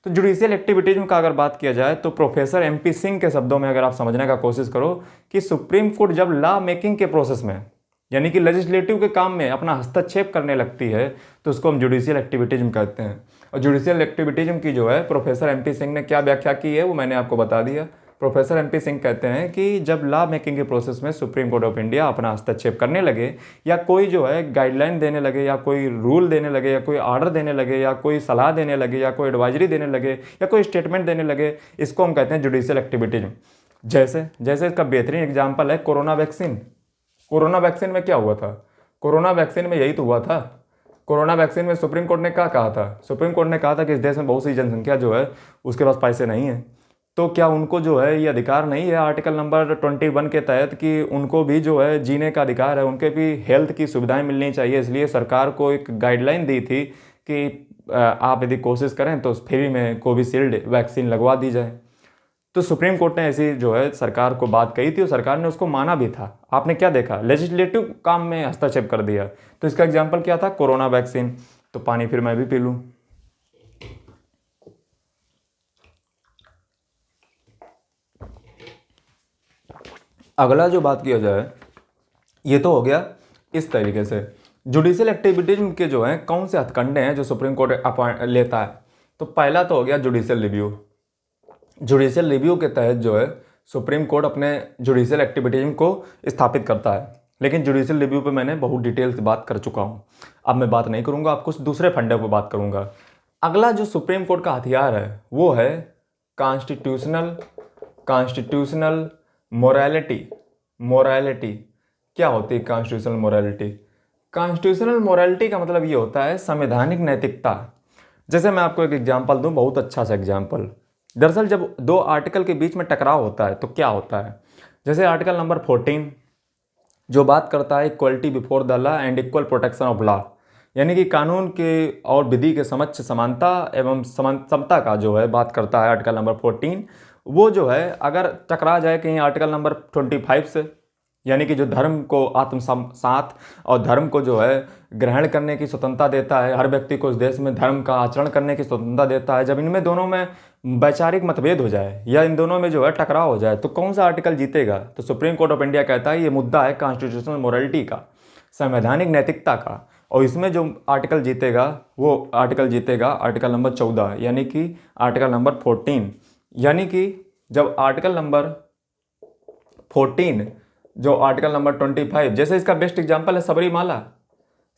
तो जुडिशियल एक्टिविटीज्म का अगर बात किया जाए तो प्रोफेसर MP सिंह के शब्दों में अगर आप समझने का कोशिश करो कि सुप्रीम कोर्ट जब लॉ मेकिंग के प्रोसेस में यानी कि लेजिस्लेटिव के काम में अपना हस्तक्षेप करने लगती है तो उसको हम जुडिशियल एक्टिविटीज्म कहते हैं। और जुडिशियल एक्टिविटीज्म की जो है प्रोफेसर MP सिंह ने क्या व्याख्या की है वो मैंने आपको बता दिया। प्रोफेसर MP सिंह कहते हैं कि जब लॉ मेकिंग के प्रोसेस में सुप्रीम कोर्ट ऑफ इंडिया अपना हस्तक्षेप करने लगे या कोई जो है गाइडलाइन देने लगे या कोई रूल देने लगे या कोई ऑर्डर देने लगे या कोई सलाह देने लगे या कोई एडवाइजरी देने लगे या कोई स्टेटमेंट देने लगे, इसको हम कहते हैं जुडिशियल एक्टिविटीज्म। जैसे जैसे इसका बेहतरीन एग्जाम्पल है कोरोना वैक्सीन। कोरोना वैक्सीन में क्या हुआ था? कोरोना वैक्सीन में यही तो हुआ था। कोरोना वैक्सीन में सुप्रीम कोर्ट ने क्या कहा था? सुप्रीम कोर्ट ने कहा था कि इस देश में बहुत सी जनसंख्या जो है उसके पास पैसे नहीं है, तो क्या उनको जो है ये अधिकार नहीं है आर्टिकल नंबर 21 के तहत कि उनको भी जो है जीने का अधिकार है, उनके भी हेल्थ की सुविधाएं मिलनी चाहिए। इसलिए सरकार को एक गाइडलाइन दी थी कि आप यदि कोशिश करें तो फ्री में कोविशील्ड वैक्सीन लगवा दी जाए। तो सुप्रीम कोर्ट ने ऐसी जो है सरकार को बात कही थी और सरकार ने उसको माना भी था। आपने क्या देखा? लेजिस्लेटिव काम में हस्तक्षेप कर दिया। तो इसका एग्जाम्पल क्या था? Corona vaccine. तो पानी फिर मैं भी पी लूँ। अगला जो बात किया जाए ये तो हो गया इस तरीके से जुडिशियल एक्टिविटीज के जो है कौन से हथकंडे हैं जो सुप्रीम कोर्ट लेता है। तो पहला तो हो गया जुडिशियल रिव्यू। जुडिशियल रिव्यू के तहत जो है सुप्रीम कोर्ट अपने जुडिशियल एक्टिविटीज को स्थापित करता है। लेकिन जुडिशियल रिव्यू पे मैंने बहुत डिटेल से बात कर चुका हूँ, अब मैं बात नहीं करूँगा, आप कुछ दूसरे फंडे पर बात करूँगा। अगला जो सुप्रीम कोर्ट का हथियार है वो है कॉन्स्टिट्यूशनल मोरालिटी। मोरालिटी क्या होती है? कॉन्स्टिट्यूशनल मोरालिटी, कॉन्स्टिट्यूशनल मोरालिटी का मतलब ये होता है संवैधानिक नैतिकता। जैसे मैं आपको एक एग्जांपल दूं, बहुत अच्छा सा एग्जांपल। दरअसल जब दो आर्टिकल के बीच में टकराव होता है तो क्या होता है? जैसे आर्टिकल नंबर 14 जो बात करता है equality before the law and equal protection of law, यानी कि कानून के और विधि के समक्ष समानता एवं समता का जो है बात करता है आर्टिकल नंबर 14। वो जो है अगर टकरा जाए कहीं आर्टिकल नंबर 25 से, यानी कि जो धर्म को आत्मसात और धर्म को जो है ग्रहण करने की स्वतंत्रता देता है, हर व्यक्ति को इस देश में धर्म का आचरण करने की स्वतंत्रता देता है, जब इनमें दोनों में वैचारिक मतभेद हो जाए या इन दोनों में जो है टकराव हो जाए तो कौन सा आर्टिकल जीतेगा? तो सुप्रीम कोर्ट ऑफ इंडिया कहता है ये मुद्दा है कॉन्स्टिट्यूशनल मोरालिटी का, संवैधानिक नैतिकता का, और इसमें जो आर्टिकल जीतेगा वो आर्टिकल जीतेगा आर्टिकल नंबर 14 यानी कि आर्टिकल नंबर 14। यानी कि जब आर्टिकल नंबर 14 जो आर्टिकल नंबर 25, जैसे इसका बेस्ट एग्जांपल है सबरीमाला।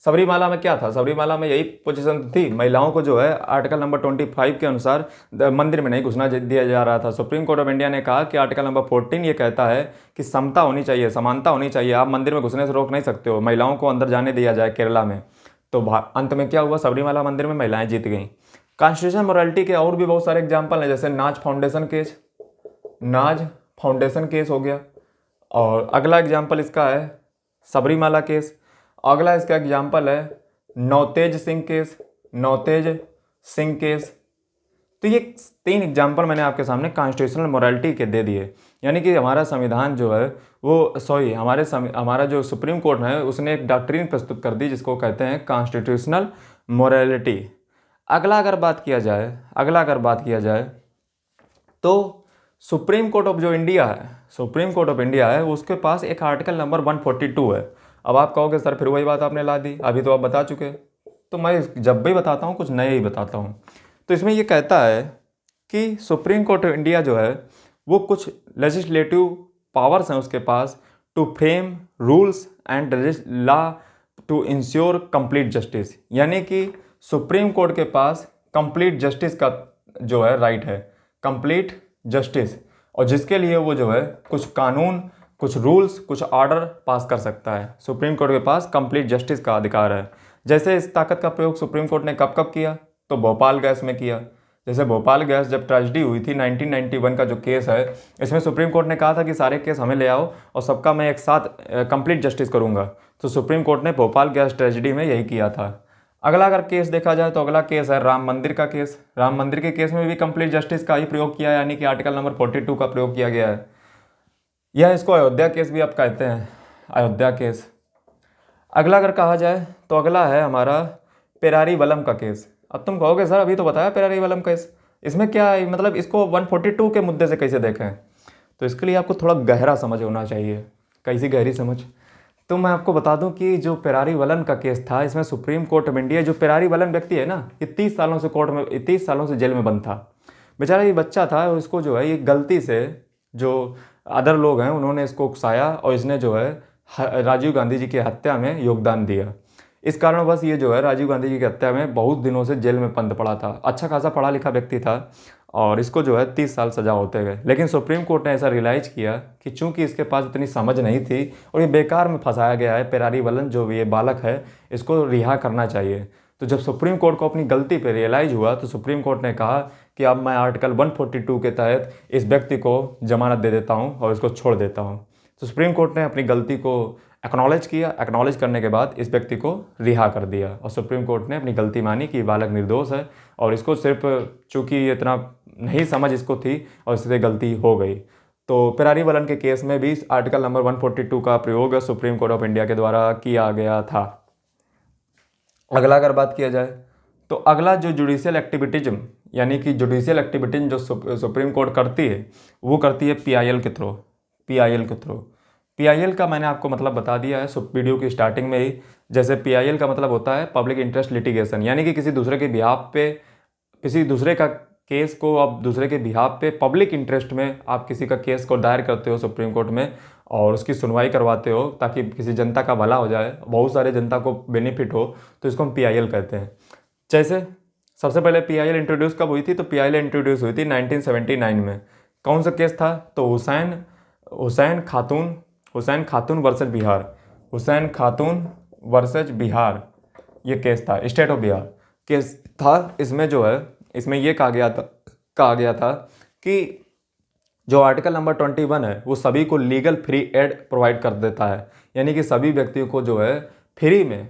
सबरीमाला में क्या था? सबरीमाला में यही पोजीशन थी, महिलाओं को जो है आर्टिकल नंबर 25 के अनुसार मंदिर में नहीं घुसना दिया जा रहा था। सुप्रीम कोर्ट ऑफ इंडिया ने कहा कि आर्टिकल नंबर 14 ये कहता है कि समता होनी चाहिए, समानता होनी चाहिए, आप मंदिर में घुसने से रोक नहीं सकते हो, महिलाओं को अंदर जाने दिया जाए केरला में। तो अंत में क्या हुआ? सबरीमाला मंदिर में महिलाएं जीत गईं। कॉन्स्टिट्यूशन मोरालिटी के और भी बहुत सारे एग्जाम्पल हैं, जैसे नाज फाउंडेशन केस हो गया, और अगला एग्जाम्पल इसका है सबरीमाला केस। अगला इसका एग्जाम्पल है नौतेज सिंह केस। तो ये 3 एग्जाम्पल मैंने आपके सामने कॉन्स्टिट्यूशनल मोरालिटी के दे दिए। यानी कि हमारा संविधान जो है वो हमारा जो सुप्रीम कोर्ट है उसने एक डॉक्ट्रिन प्रस्तुत कर दी जिसको कहते हैं कॉन्स्टिट्यूशनल मोरालिटी। अगला अगर बात किया जाए तो सुप्रीम कोर्ट ऑफ इंडिया है उसके पास एक आर्टिकल नंबर 142 है। अब आप कहोगे सर फिर वही बात आपने ला दी, अभी तो आप बता चुके, तो मैं जब भी बताता हूँ कुछ नया ही बताता हूँ। तो इसमें ये कहता है कि सुप्रीम कोर्ट ऑफ इंडिया जो है वो कुछ लेजिस्लेटिव पावर्स हैं उसके पास to frame rules and law to ensure complete justice. यानी कि सुप्रीम कोर्ट के पास कंप्लीट जस्टिस का जो है राइट है, कंप्लीट जस्टिस, और जिसके लिए वो जो है कुछ कानून, कुछ रूल्स, कुछ ऑर्डर पास कर सकता है। सुप्रीम कोर्ट के पास कंप्लीट जस्टिस का अधिकार है। जैसे इस ताकत का प्रयोग सुप्रीम कोर्ट ने कब कब किया? तो भोपाल गैस में किया। जैसे भोपाल गैस जब ट्रेजेडी हुई थी 1991 का जो केस है, इसमें सुप्रीम कोर्ट ने कहा था कि सारे केस हमें ले आओ और सबका मैं एक साथ कंप्लीट जस्टिस करूँगा। तो सुप्रीम कोर्ट ने भोपाल गैस ट्रेजेडी में यही किया था। अगला अगर केस देखा जाए तो अगला केस है राम मंदिर का केस। राम मंदिर के केस में भी कंप्लीट जस्टिस का ही प्रयोग किया है, यानी कि आर्टिकल नंबर 42 का प्रयोग किया गया है। या इसको अयोध्या केस भी आप कहते हैं, अयोध्या केस। अगला अगर कहा जाए तो अगला है हमारा पेरारी वलम का केस। अब तुम कहोगे सर अभी तो बताया पेरारी वलम केस, इसमें क्या है, मतलब इसको 142 के मुद्दे से कैसे देखें? तो इसके लिए आपको थोड़ा गहरा समझ होना चाहिए। कैसी गहरी समझ? तो मैं आपको बता दूं कि जो पेरारी वलन का केस था, इसमें सुप्रीम कोर्ट ऑफ इंडिया, जो पेरारी वलन व्यक्ति है ना, ये 30 सालों से कोर्ट में 30 सालों से जेल में बंद था। बेचारा ये बच्चा था, उसको जो है ये गलती से जो अदर लोग हैं उन्होंने इसको उकसाया और इसने जो है राजीव गांधी जी की हत्या में योगदान दिया। इस कारण बस ये जो है राजीव गांधी जी की हत्या में बहुत दिनों से जेल में बंद पड़ा था। अच्छा खासा पढ़ा लिखा व्यक्ति था और इसको जो है 30 साल सजा होते गए। लेकिन सुप्रीम कोर्ट ने ऐसा रियलाइज़ किया कि चूंकि इसके पास इतनी समझ नहीं थी और ये बेकार में फंसाया गया है, पेरारी वलन जो ये बालक है इसको रिहा करना चाहिए। तो जब सुप्रीम कोर्ट को अपनी गलती पर रियलाइज़ हुआ तो सुप्रीम कोर्ट ने कहा कि अब मैं आर्टिकल 142 के तहत इस व्यक्ति को जमानत दे देता हूँ और इसको छोड़ देता हूँ। तो सुप्रीम कोर्ट ने अपनी गलती को एक्नॉलेज किया। एक्नॉलेज करने के बाद इस व्यक्ति को रिहा कर दिया और सुप्रीम कोर्ट ने अपनी गलती मानी कि बालक निर्दोष है और इसको सिर्फ चूंकि इतना नहीं समझ इसको थी और इससे गलती हो गई। तो पेरारी वलन के केस में भी आर्टिकल नंबर 142 का प्रयोग सुप्रीम कोर्ट ऑफ इंडिया के द्वारा किया गया था। अगला अगर बात किया जाए तो अगला जो जुडिशियल एक्टिविटीज़म, यानी कि जुडिशियल एक्टिविटीज़ जो सुप्रीम कोर्ट करती है वो करती है पीआईएल के थ्रू। पीआईएल के थ्रू, पीआईएल का मैंने आपको मतलब बता दिया है वीडियो की स्टार्टिंग में ही। जैसे पीआईएल का मतलब होता है पब्लिक इंटरेस्ट लिटिगेशन, यानी कि किसी दूसरे के बिहाफ पे, किसी दूसरे का केस को आप दूसरे के बिहाफ पे पब्लिक इंटरेस्ट में आप किसी का केस को दायर करते हो सुप्रीम कोर्ट में और उसकी सुनवाई करवाते हो ताकि किसी जनता का भला हो जाए, बहुत सारे जनता को बेनिफिट हो, तो इसको हम पीआईएल कहते हैं। जैसे सबसे पहले पीआईएल इंट्रोड्यूस कब हुई थी? तो पीआईएल इंट्रोड्यूस हुई थी 1979 में। कौन सा केस था? तो हुसैन खातून वर्सेज बिहार, हुसैन खातून वर्सेज बिहार ये केस था, स्टेट ऑफ बिहार केस था। इसमें जो है इसमें ये कहा गया था कि जो आर्टिकल नंबर 21 है वो सभी को लीगल फ्री एड प्रोवाइड कर देता है, यानी कि सभी व्यक्तियों को जो है फ्री में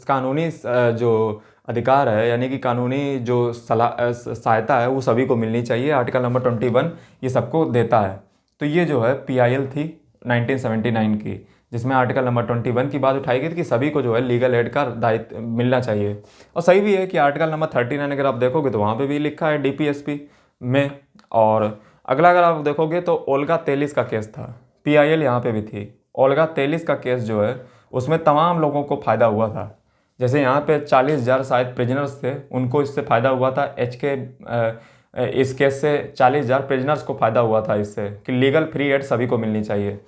कानूनी जो अधिकार है, यानी कि कानूनी जो सहायता है वो सभी को मिलनी चाहिए। आर्टिकल नंबर 21 ये सबको देता है। तो ये जो है पीआईएल थी 1979 की, जिसमें आर्टिकल नंबर 21 की बात उठाई गई थी कि सभी को जो है लीगल एड का दायित्व मिलना चाहिए। और सही भी है कि आर्टिकल नंबर 39 अगर आप देखोगे तो वहाँ पे भी लिखा है डीपीएसपी में। और अगला अगर आप देखोगे तो ओल्गा तेलिस का केस था, पीआईएल यहाँ पे भी थी। ओल्गा तेलिस का केस जो है उसमें तमाम लोगों को फ़ायदा हुआ था। जैसे यहाँ पे 40,000 शायद प्रिजनर्स थे, उनको इससे फ़ायदा हुआ था। इस केस से 40,000 प्रिजनर्स को फ़ायदा हुआ था इससे कि लीगल फ्री एड सभी को मिलनी चाहिए।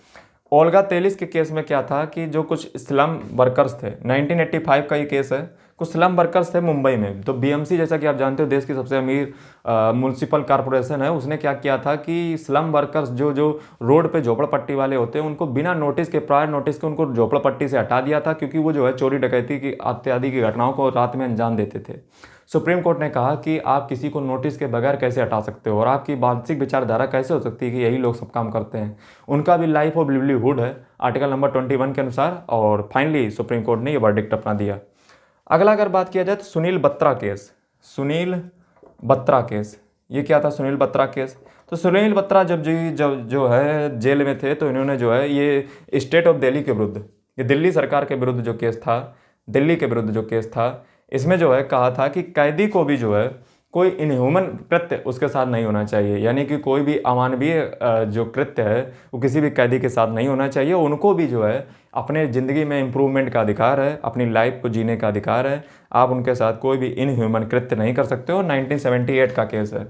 ओल्गा तेलिस के केस में क्या था कि जो कुछ स्लम वर्कर्स थे, 1985 का ये केस है, कुछ स्लम वर्कर्स थे मुंबई में। तो बीएमसी जैसा कि आप जानते हो देश की सबसे अमीर म्यूनसिपल कॉरपोरेशन है, उसने क्या किया था कि स्लम वर्कर्स जो रोड पे झोपड़पट्टी वाले होते हैं उनको बिना नोटिस के, प्रायर नोटिस के उनको झोपड़पट्टी से हटा दिया था, क्योंकि वो जो है चोरी डकैती की इत्यादि की घटनाओं को रात में अंजाम देते थे। सुप्रीम कोर्ट ने कहा कि आप किसी को नोटिस के बगैर कैसे हटा सकते हो और आपकी मानसिक विचारधारा कैसे हो सकती है कि यही लोग सब काम करते हैं। उनका भी लाइफ ऑफ लिवलीहुड है आर्टिकल नंबर 21 के अनुसार। और फाइनली सुप्रीम कोर्ट ने ये वर्डिक्ट अपना दिया। अगला अगर बात किया जाए तो सुनील बत्रा केस। सुनील बत्रा केस, ये क्या था सुनील बत्रा केस? तो सुनील बत्रा जब जो है जेल में थे तो इन्होंने जो है ये स्टेट ऑफ दिल्ली के विरुद्ध, ये दिल्ली सरकार के विरुद्ध जो केस था, दिल्ली के विरुद्ध जो केस था, इसमें जो है कहा था कि कैदी को भी जो है कोई इनह्यूमन कृत्य उसके साथ नहीं होना चाहिए, यानी कि कोई भी अमानवीय जो कृत्य है वो किसी भी कैदी के साथ नहीं होना चाहिए। उनको भी जो है अपने ज़िंदगी में इम्प्रूवमेंट का अधिकार है, अपनी लाइफ को जीने का अधिकार है। आप उनके साथ कोई भी इनह्यूमन कृत्य नहीं कर सकते हो। 1978 का केस है।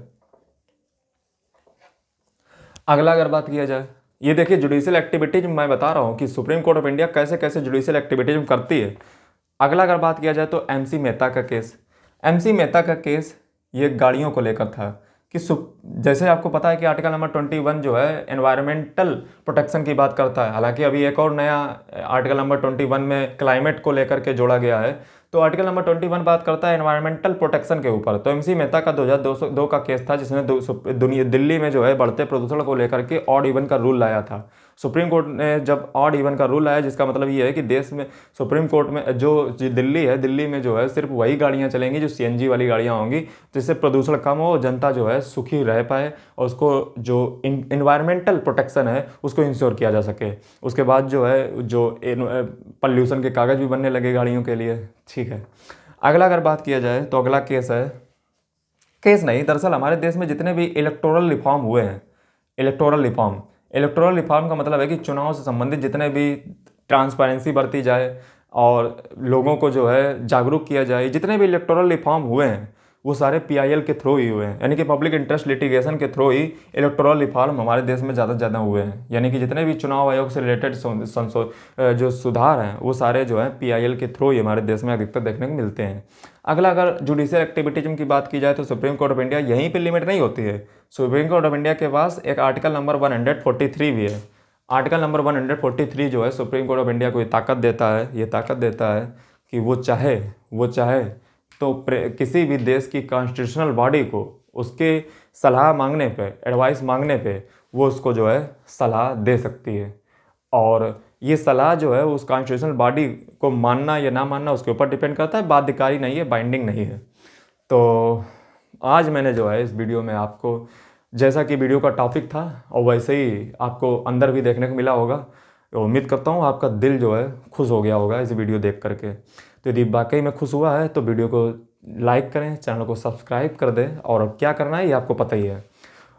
अगला अगर बात किया जाए, ये देखिए जुडिशियल एक्टिविटीज मैं बता रहा हूँ कि सुप्रीम कोर्ट ऑफ इंडिया कैसे कैसे जुडिशियल एक्टिविटीज करती है। अगला अगर बात किया जाए तो एमसी मेहता का केस। एमसी मेहता का केस ये गाड़ियों को लेकर था कि जैसे आपको पता है कि आर्टिकल नंबर 21 जो है एनवायरमेंटल प्रोटेक्शन की बात करता है। हालांकि अभी एक और नया आर्टिकल नंबर 21 में क्लाइमेट को लेकर के जोड़ा गया है। तो आर्टिकल नंबर 21 बात करता है एनवायरमेंटल प्रोटेक्शन के ऊपर। तो एमसी मेहता का 2002 का केस था, जिसने दिल्ली में जो है बढ़ते प्रदूषण को लेकर के ऑड इवन का रूल लाया था। सुप्रीम कोर्ट ने जब ऑड इवन का रूल आया, जिसका मतलब ये है कि देश में सुप्रीम कोर्ट में जो दिल्ली है, दिल्ली में जो है सिर्फ वही गाड़ियाँ चलेंगी जो सीएनजी वाली गाड़ियाँ होंगी, जिससे प्रदूषण कम हो, जनता जो है सुखी रह पाए और उसको जो इन्वायरमेंटल प्रोटेक्शन है उसको इंश्योर किया जा सके। उसके बाद जो है जो पॉल्यूशन के कागज़ भी बनने लगे गाड़ियों के लिए। ठीक है, अगला अगर बात किया जाए तो अगला केस है, केस नहीं दरअसल हमारे देश में जितने भी इलेक्टोरल रिफॉर्म हुए हैं, इलेक्टोरल रिफॉर्म का मतलब है कि चुनाव से संबंधित जितने भी ट्रांसपेरेंसी बरती जाए और लोगों को जो है जागरूक किया जाए, जितने भी इलेक्टोरल रिफॉर्म हुए हैं वो सारे पीआईएल के थ्रू ही हुए हैं, यानी कि पब्लिक इंटरेस्ट लिटिगेशन के थ्रू ही इलेक्टोरल रिफॉर्म हमारे देश में ज़्यादा से ज़्यादा हुए हैं। यानी कि जितने भी चुनाव आयोग से रिलेटेड जो सुधार हैं वो सारे जो है पीआईएल के थ्रू ही हमारे देश में अधिकतर देखने को मिलते हैं। अगला अगर जुडिशियल एक्टिविटीज़म की बात की जाए तो सुप्रीम कोर्ट ऑफ इंडिया यहीं पर लिमिट नहीं होती है। सुप्रीम कोर्ट ऑफ इंडिया के पास एक आर्टिकल नंबर 143 भी है। आर्टिकल नंबर 143 जो है सुप्रीम कोर्ट ऑफ इंडिया को ये ताकत देता है कि वो चाहे तो किसी भी देश की कॉन्स्टिट्यूशनल बॉडी को उसके सलाह मांगने पे, एडवाइस मांगने पे वो उसको जो है सलाह दे सकती है। और ये सलाह जो है उस कॉन्स्टिट्यूशनल बॉडी को मानना या ना मानना उसके ऊपर डिपेंड करता है, बाध्यकारी नहीं है, बाइंडिंग नहीं है। तो आज मैंने जो है इस वीडियो में आपको, जैसा कि वीडियो का टॉपिक था और वैसे ही आपको अंदर भी देखने को मिला होगा, तो उम्मीद करता हूँ आपका दिल जो है खुश हो गया होगा इस वीडियो देख करके। तो यदि वाकई में खुश हुआ है तो वीडियो को लाइक करें, चैनल को सब्सक्राइब कर दें, और अब क्या करना है ये आपको पता ही है।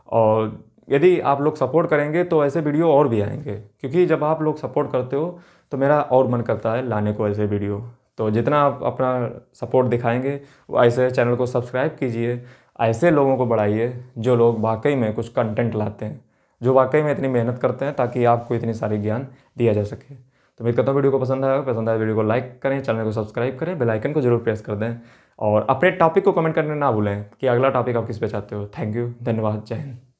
और यदि आप लोग सपोर्ट करेंगे तो ऐसे वीडियो और भी आएंगे, क्योंकि जब आप लोग सपोर्ट करते हो तो मेरा और मन करता है लाने को ऐसे वीडियो। तो जितना आप अपना सपोर्ट दिखाएंगे वो ऐसे चैनल को सब्सक्राइब कीजिए, ऐसे लोगों को बढ़ाइए जो लोग वाकई में कुछ कंटेंट लाते हैं, जो वाकई में इतनी मेहनत करते हैं ताकि आपको इतनी सारी ज्ञान दिया जा सके। तो उम्मीद करता हूँ वीडियो को पसंद आया वीडियो को लाइक करें, चैनल को सब्सक्राइब करें, बेल आइकन को जरूर प्रेस कर दें, और अपने टॉपिक को कमेंट करने ना भूलें कि अगला टॉपिक आप किस पे चाहते हो। थैंक यू, धन्यवाद, जय हिंद।